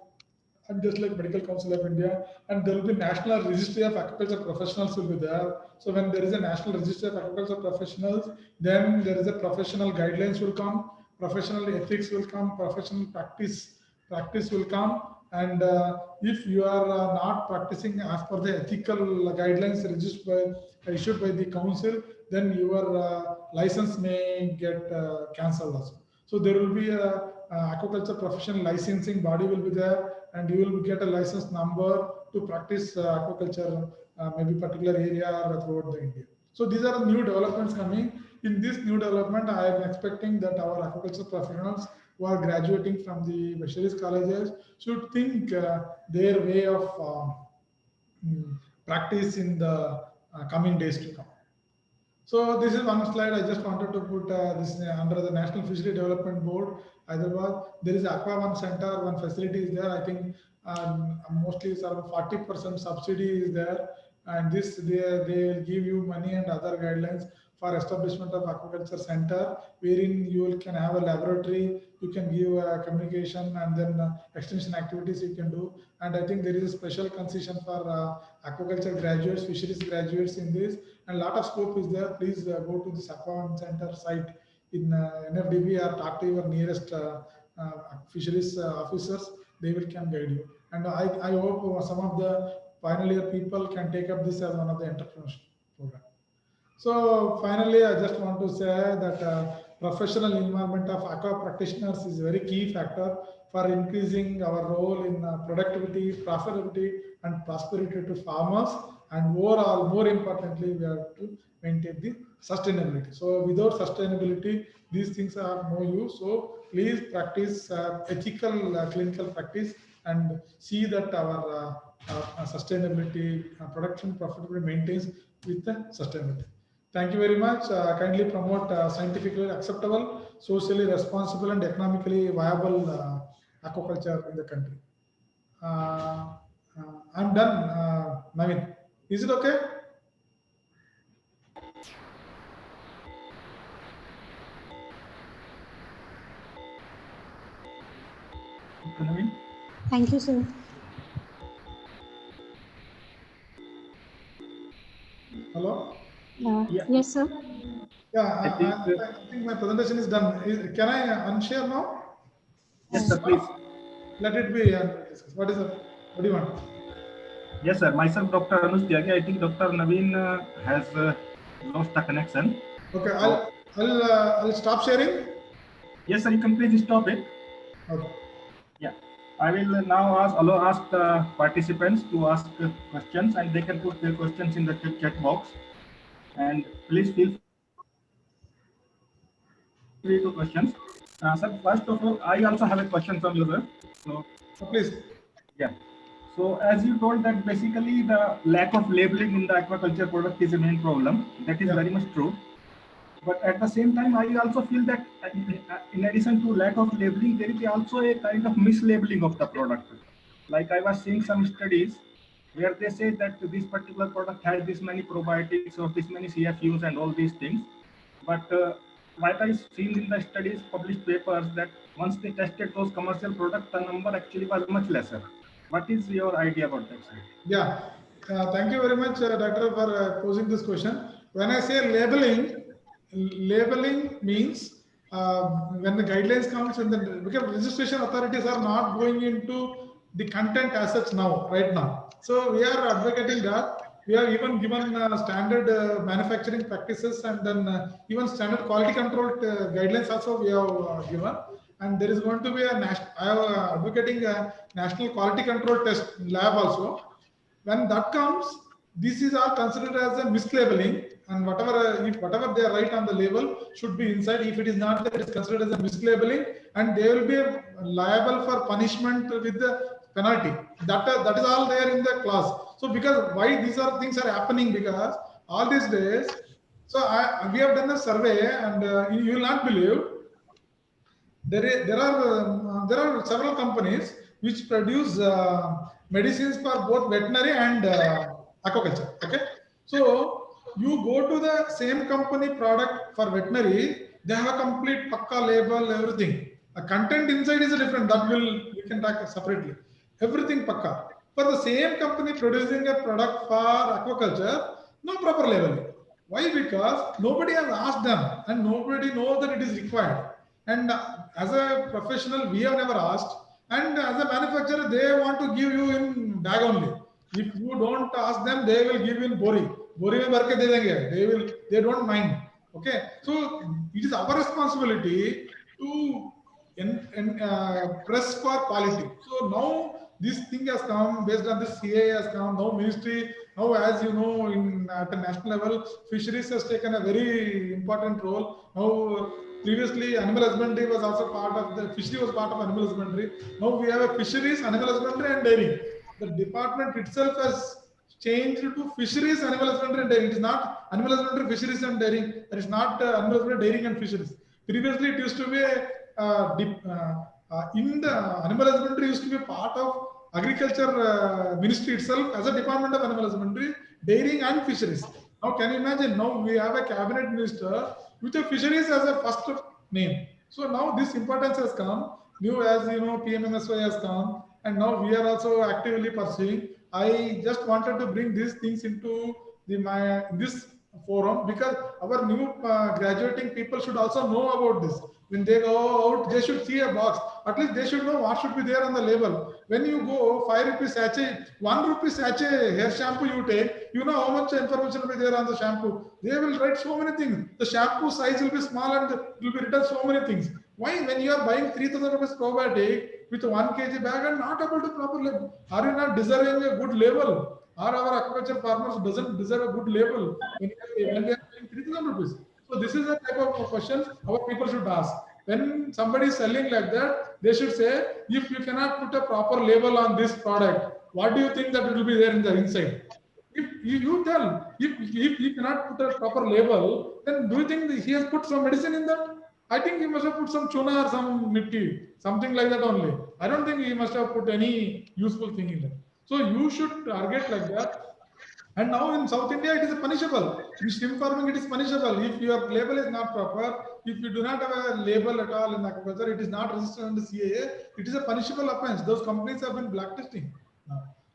and just like Medical Council of India. And there will be National Registry of Aquaculture Professionals will be there. So when there is a National Registry of Aquaculture Professionals, then there is a professional guidelines will come, professional ethics will come, professional practice will come. And if you are not practicing as per the ethical guidelines issued by the council, then your license may get cancelled also. So there will be a aquaculture professional licensing body will be there, and you will get a license number to practice aquaculture, maybe particular area or throughout the India. So these are new developments coming, in this new development, I am expecting that our aquaculture professionals who are graduating from the fisheries colleges should think their way of practice in the coming days to come. So this is one slide I just wanted to put this under the National Fishery Development Board, Hyderabad. There is Aqua One Center, one facility is there. I think mostly around 40% subsidy is there, and this they will give you money and other guidelines for establishment of aquaculture center, wherein you can have a laboratory, you can give communication and then extension activities you can do. And I think there is a special concession for aquaculture graduates, fisheries graduates in this, and a lot of scope is there. Please go to this Aqua One Center site in NFDB or talk to your nearest fisheries officers. They will can guide you. And I hope some of the final year people can take up this as one of the entrepreneurship program. So finally, I just want to say that professional involvement of aqua practitioners is a very key factor for increasing our role in productivity, profitability, and prosperity to farmers. And overall, more importantly, we have to maintain the sustainability. So without sustainability, these things are no use. So please practice ethical clinical practice and see that our sustainability, production profitability maintains with the sustainability. Thank you very much. Kindly promote scientifically acceptable, socially responsible, and economically viable aquaculture in the country. I'm done, Naveen. Is it okay? Dr. Naveen? Thank you, sir. Hello? Yeah. Yes, sir. Yeah, I think my presentation is done. Can I unshare now? Yes, sir, please. Let it be. What is it? What do you want? Yes, sir. Myself, Dr. Anush Tyagi. I think Dr. Naveen has lost the connection. Okay, I'll stop sharing. Yes, sir. You can please stop it. Okay. Yeah. I will now ask the participants to ask questions, and they can put their questions in the chat box. And please feel free to questions. Sir, first of all, I also have a question from you, sir. So, Please. yeah. So as you told that basically the lack of labeling in the aquaculture product is a main problem. That is very much true. But at the same time, I also feel that in addition to lack of labeling, there is also a kind of mislabeling of the product. Like I was seeing some studies where they say that this particular product has this many probiotics or this many CFUs and all these things. But what I've seen in the studies, published papers, that once they tested those commercial products, the number actually was much lesser. What is your idea about that, sir? Yeah, thank you very much, Doctor, for posing this question. When I say labeling means when the guidelines comes and then because registration authorities are not going into the content as such now, right now. So we are advocating that. We are even given standard manufacturing practices and then even standard quality control guidelines also we have given. And there is going to be I am advocating a national quality control test lab also. When that comes, this is all considered as a mislabeling, and whatever they are right on the label should be inside. If it is not, that it is considered as a mislabeling, and they will be liable for punishment with the penalty. That is all there in the clause. So because why these things are happening, because all these days, so we have done a survey, and you will not believe. There are several companies which produce medicines for both veterinary and aquaculture. Okay, so you go to the same company product for veterinary, they have a complete pakka label, everything. A content inside is different. That we can talk separately. Everything pakka. For the same company producing a product for aquaculture, no proper labeling. Why? Because nobody has asked them, and nobody knows that it is required. And as a professional, we have never asked. And as a manufacturer, they want to give you in bag only. If you don't ask them, they will give you in bori. Bori mein bhar ke de denge. They don't mind. Okay. So it is our responsibility to press for quality. So now this thing has come based on this CA has come. Now ministry, now as you know, at a national level, fisheries has taken a very important role. Now previously animal husbandry was also part of the fishery was part of animal husbandry. Now we have a fisheries, animal husbandry and dairy. The department itself has changed to fisheries, animal husbandry and dairy. It is not animal husbandry, fisheries and dairy. It is not animal husbandry, dairy and fisheries. Previously it used to be in the animal husbandry used to be part of agriculture ministry itself as a department of animal husbandry, dairying and fisheries. Now can you imagine, now we have a cabinet minister with a fisheries as a first name. So now this importance has come, new as you know PMMSY has come, and now we are also actively pursuing. I just wanted to bring these things into this forum because our new graduating people should also know about this. When they go out, they should see a box. At least they should know what should be there on the label. When you go 5 rupees sachet, 1 rupee sachet hair shampoo you take, you know how much information will be there on the shampoo. They will write so many things. The shampoo size will be small and it will be written so many things. Why when you are buying 3,000 rupees probiotic with a 1 kg bag and not able to proper label? Are you not deserving a good label? Are our aquaculture farmers doesn't deserve a good label when they are paying 3,000 rupees? So this is the type of question our people should ask. When somebody is selling like that, they should say, if you cannot put a proper label on this product, what do you think that it will be there in the inside? If you tell, if you cannot put a proper label, then do you think that he has put some medicine in that? I think he must have put some tuna or some mitti, something like that only. I don't think he must have put any useful thing in that. So you should target like that. And now in South India, it is punishable. In shrimp farming, it is punishable. If your label is not proper, if you do not have a label at all in aquaculture, it is not registered under CAA, it is a punishable offense. Those companies have been blacklisting.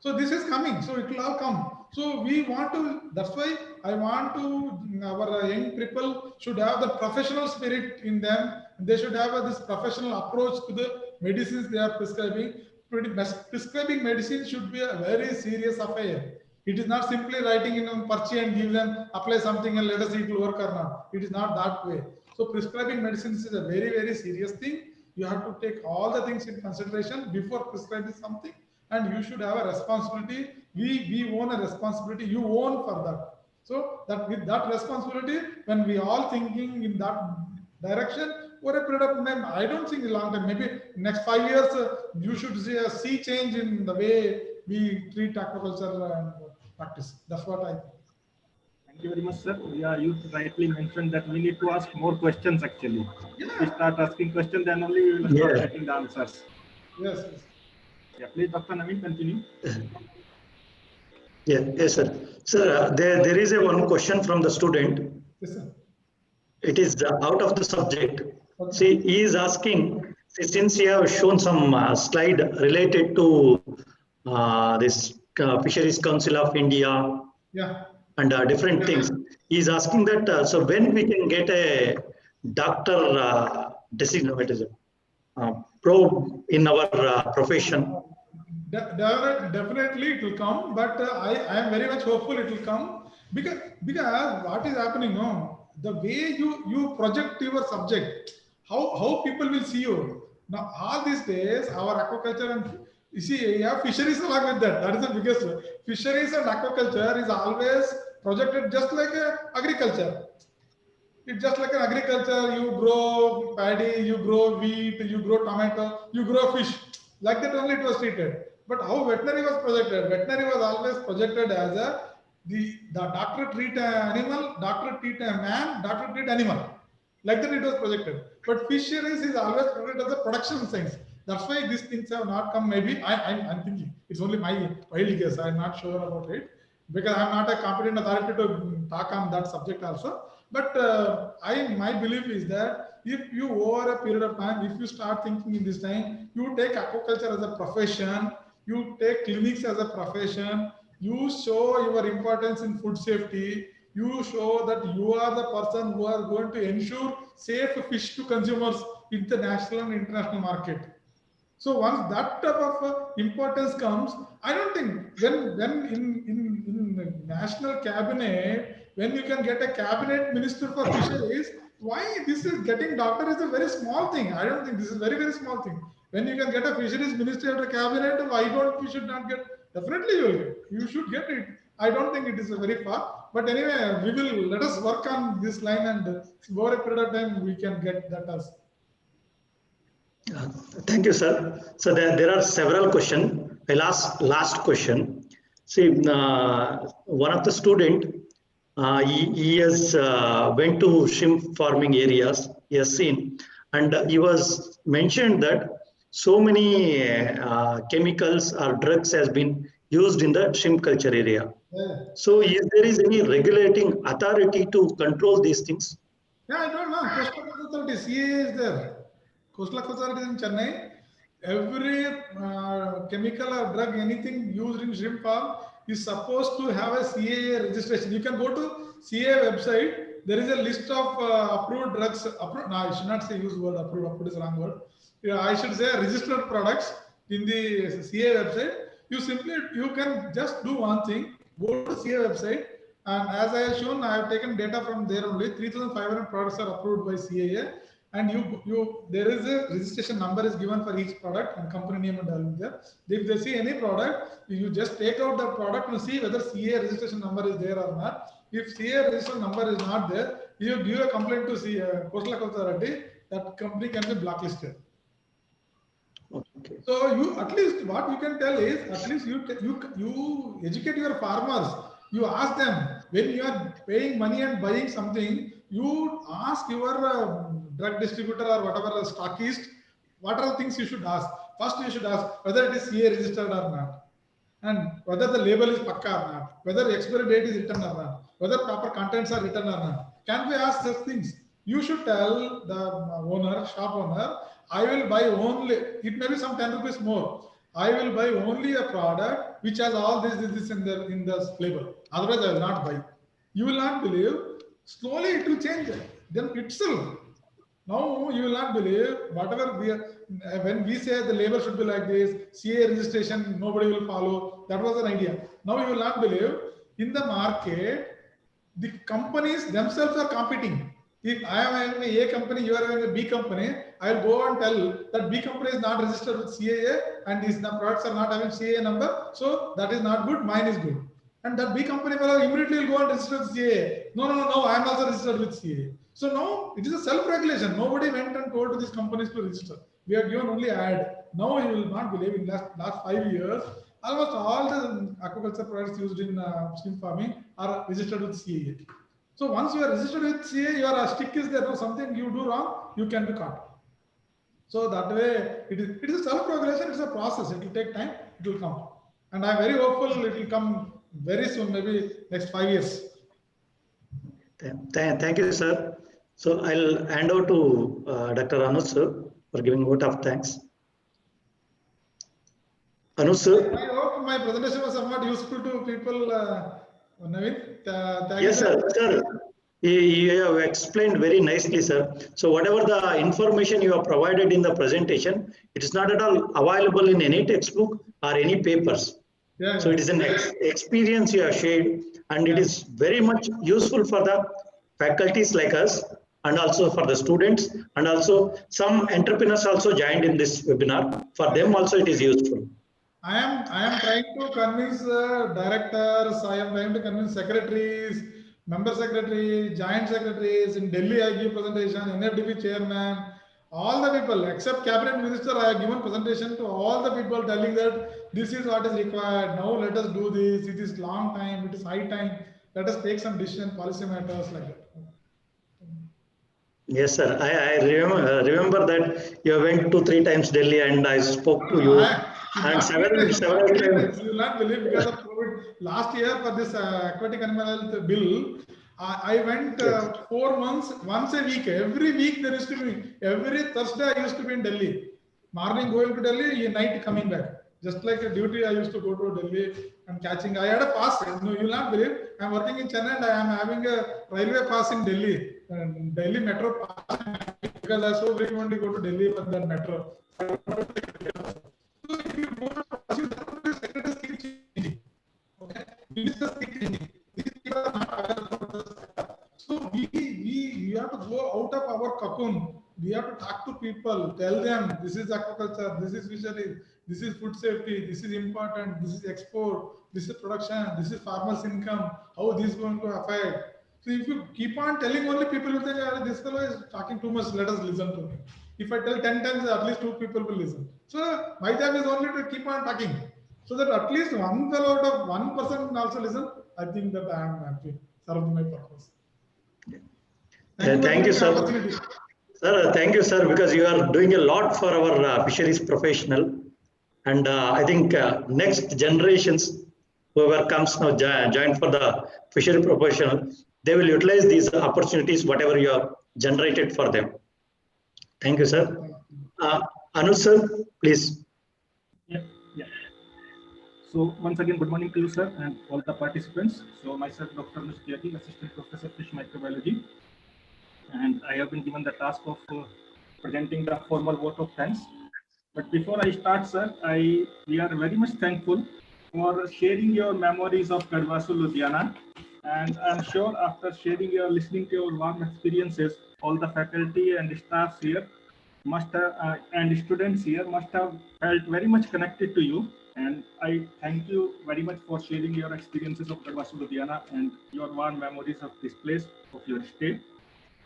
So this is coming. So it will all come. So we want to, that's why I want to, our young people should have the professional spirit in them. They should have this professional approach to the medicines they are prescribing. Prescribing medicine should be a very serious affair. It is not simply writing in a parchi and give them, apply something and let us see it will work or not. It is not that way. So prescribing medicines is a very, very serious thing. You have to take all the things in consideration before prescribing something. And you should have a responsibility. We own a responsibility. You own for that. So that with that responsibility, when we all thinking in that direction, for a period of time, I don't think a long time, maybe next 5 years, you should see a sea change in the way we treat aquaculture and practice. That's what I think. Thank you very much, sir. Yeah, you rightly mentioned that we need to ask more questions actually. Yeah. If we start asking questions, then only we will start getting the answers. Yes. Yeah, please, Dr. Naveen, continue. Yes, sir. Sir, there is one question from the student. Yes, sir. It is out of the subject. Okay. See, he is asking, since you have shown some slide related to this Fisheries Council of India, Yeah. and different things. He is asking that, so when we can get a doctor designated probe in our profession? Definitely it will come, but I am very much hopeful it will come because what is happening now, the way you project your subject, how people will see you. Now all these days our aquaculture and you see, yeah, fisheries along with that. That is the biggest. Fisheries and aquaculture is always projected just like agriculture. It's just like an agriculture. You grow paddy, you grow wheat, you grow tomato, you grow fish. Like that only it was treated. But how veterinary was projected? Veterinary was always projected as the doctor treat an animal, doctor treat a man, doctor treat animal. Like that it was projected. But fisheries is always projected as a production science. That's why these things have not come. Maybe I'm thinking it's only my wild guess. I'm not sure about it because I'm not a competent authority to talk on that subject also. But my belief is that if you over a period of time, if you start thinking in this time, you take aquaculture as a profession, you take clinics as a profession, you show your importance in food safety, you show that you are the person who are going to ensure safe fish to consumers in the national and international market. So once that type of importance comes, I don't think when in the national cabinet, when you can get a cabinet minister for fisheries, why this is getting doctor is a very small thing. I don't think this is very, very small thing. When you can get a fisheries ministry at a cabinet, why don't we should not get? Definitely you will get. You should get it. I don't think it is very far. But anyway, we will let us work on this line, and over a period of time we can get that as. Thank you, sir. So there are several questions. I'll ask last question. See, one of the student, he has went to shrimp farming areas. He has seen, and he was mentioned that so many chemicals or drugs has been used in the shrimp culture area. Yeah. So, is any regulating authority to control these things? Yeah, I don't know. Coastal Authority, CA is there. Coastal Authority in Chennai. Every chemical or drug, anything used in shrimp farm is supposed to have a CAA registration. You can go to CAA website. There is a list of approved drugs. Approved, no, I should not say use word approved. Approved is the wrong word. Yeah, I should say registered products in the CAA website. You can just do one thing. Go to CAA website. And as I have shown, I have taken data from there only. 3,500 products are approved by CAA, and there is a registration number is given for each product and company name and all there. If they see any product, you just take out the product and see whether CAA registration number is there or not. If CAA registration number is not there, you give a complaint to Coastal Authority. That company can be blacklisted. Okay. So you at least what you can tell is at least you educate your farmers. You ask them when you are paying money and buying something. You ask your drug distributor or whatever stockist. What are the things you should ask? First, you should ask whether it is CA registered or not, and whether the label is pakka or not, whether the expiry date is written or not, whether proper contents are written or not. Can we ask such things? You should tell the shop owner, I will buy only, it may be some 10 rupees more. I will buy only a product which has all this in the label. Otherwise, I will not buy. You will not believe. Slowly it will change. Then itself. Now you will not believe whatever when we say the label should be like this, CA registration, nobody will follow. That was an idea. Now you will not believe in the market, the companies themselves are competing. If I am having a company, you are having a B company, I will go and tell that B company is not registered with CAA and these products are not having CAA number. So that is not good, mine is good. And that B company will immediately go and register with CAA. No, I am also registered with CAA. So now it is a self-regulation. Nobody went and told to these companies to register. We are given only ad. Now you will not believe in last 5 years, almost all the aquaculture products used in shrimp farming are registered with CAA. So once you are registered with CA, your stick is there. No, something you do wrong, you can be caught. So that way, it is a self-regulation. It's a process. It will take time. It will come, and I am very hopeful it will come very soon. Maybe next 5 years. Thank you, sir. So I'll hand over to Dr. Anuj sir for giving vote of thanks. Anuj sir. I hope my presentation was somewhat useful to people. Naveen, yes, sir. You have explained very nicely, sir. So whatever the information you have provided in the presentation, it is not at all available in any textbook or any papers. Yeah, so it is an experience you have shared, and it is very much useful for the faculties like us, and also for the students, and also some entrepreneurs also joined in this webinar. For them also it is useful. I am trying to convince directors, I am trying to convince secretaries, member secretaries, joint secretaries. In Delhi, I give presentation, NFDP chairman, all the people except cabinet minister, I have given presentation to all the people telling that this is what is required. Now let us do this. It is long time. It is high time. Let us take some decision, policy matters like that. Yes, sir. I remember that you went 2-3 times Delhi and I spoke to you. And several times. You will not believe because of COVID. Last year for this aquatic animal health bill, I went 4 months, once a week. Every week there used to be, every Thursday I used to be in Delhi. Morning going to Delhi, night coming back. Just like a duty, I used to go to Delhi and catching. I had a pass. No, you will not believe. I am working in Chennai and I am having a railway pass in Delhi. Delhi metro pass. Because I so frequently go to Delhi for that metro. So if you go to the secretary keep changing. Okay? Ministers keep changing. These people are not aware of the sector. So we have to go out of our cocoon. we have to talk to people, tell them this is aquaculture, this is fisheries, this is food safety, this is important, this is export, this is production, this is farmers' income, how this is going to affect. So if you keep on telling only, people will think, "Ah, this fellow is talking too much, let us listen to him." If I tell 10 times, at least 2 people will listen. So my job is only to keep on talking. So that at least one fellow out of 1% also listen, I think that I am happy, served my purpose. Thank you, for sir. the opportunity. Sir, thank you, sir, because you are doing a lot for our fisheries professional. And I think next generations, whoever comes now join for the fishery professional, they will utilize these opportunities, whatever you have generated for them. Thank you, sir. Anuj, sir, please. Yeah. So once again, good morning to you, sir, and all the participants. So myself, Dr. Anuj Tyagi, Assistant Professor Fish Microbiology, and I have been given the task of presenting the formal vote of thanks. But before I start, sir, we are very much thankful for sharing your memories of Kadwasu, Ludhiana, and I'm sure after sharing listening to your warm experiences, all the faculty and staffs here must have, and students here must have felt very much connected to you. And I thank you very much for sharing your experiences of Kadwasu, Ludhiana, and your warm memories of this place, of your stay.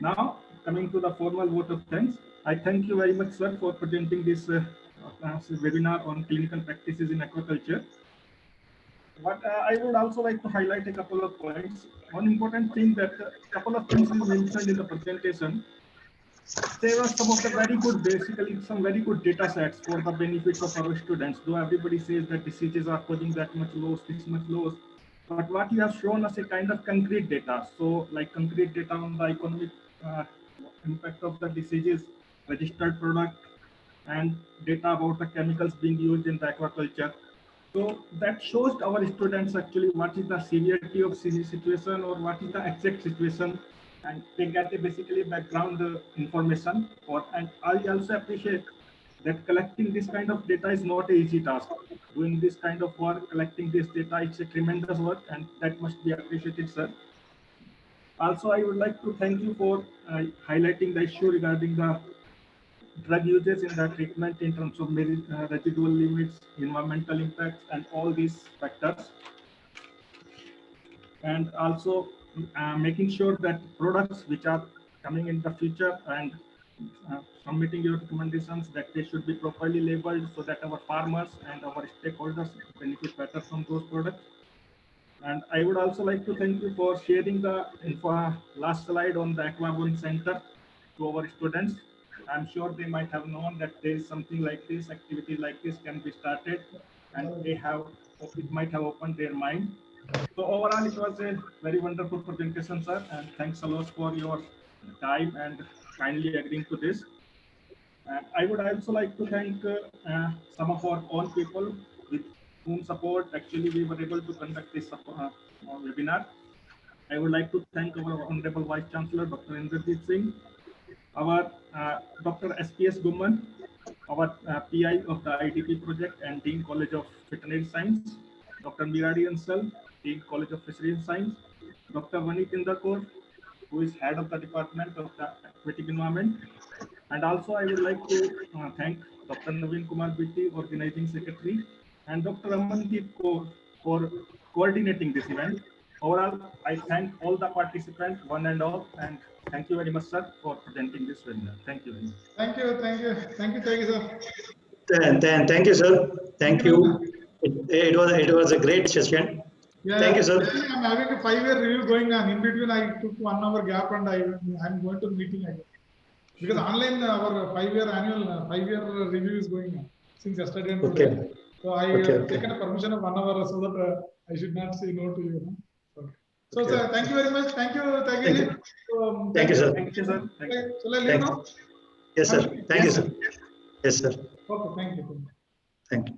Now, coming to the formal vote of thanks, I thank you very much, sir, for presenting this webinar on clinical practices in aquaculture. But I would also like to highlight a couple of points. One important thing that a couple of things you mentioned in the presentation, there were some of the very good, basically some very good data sets for the benefit of our students. Though everybody says that diseases are causing that much loss, this much loss, but what you have shown us a kind of concrete data. So like concrete data on the economic impact of the diseases, registered product, and data about the chemicals being used in the aquaculture. So that shows our students actually what is the severity of situation or what is the exact situation, and they get basically background information. And I also appreciate that collecting this kind of data is not an easy task. Doing this kind of work, collecting this data, it's a tremendous work, and that must be appreciated, sir. Also, I would like to thank you for highlighting the issue regarding the drug uses in the treatment in terms of residual limits, environmental impacts, and all these factors. And also making sure that products which are coming in the future and submitting your recommendations that they should be properly labeled so that our farmers and our stakeholders benefit better from those products. And I would also like to thank you for sharing the last slide on the Aquabon Center to our students. I'm sure they might have known that there is something like this, activity like this can be started, and it might have opened their mind. So overall, it was a very wonderful presentation, sir, and thanks a lot for your time and kindly agreeing to this. And I would also like to thank some of our own people with whom support actually we were able to conduct this webinar. I would like to thank our Honorable Vice Chancellor, Dr. Indrajit Singh, our Dr. SPS Gumman, our PI of the IDP project and Dean College of Veterinary Science, Dr. Miradi Ansal, Dean College of Fisheries Science, Dr. Vanit Indarkor, who is head of the Department of the Aquatic Environment. And also I would like to thank Dr. Naveen Kumar Bitti, Organizing Secretary, and Dr. Amandeep Kaur for coordinating this event. Overall, I thank all the participants, one and all, and thank you very much, sir, for presenting this webinar. Thank you very much. Thank you, sir. Thank you, sir. Thank you. It was a great session. Yeah, thank you, sir. I'm having a 5-year review going on. In between, I took 1 hour gap and I'm going to meeting again. Because online, our 5-year review is going on since yesterday. And okay. Today. So I have taken a permission of 1 hour so that I should not say no to you. Okay. So, sir, thank you very much. Thank you, Tyagi. Thank you, sir. Thank you, sir. Thank you. Shall I leave now? Yes, sir. Thank you, sir. Yes, sir. Okay, thank you. Thank you.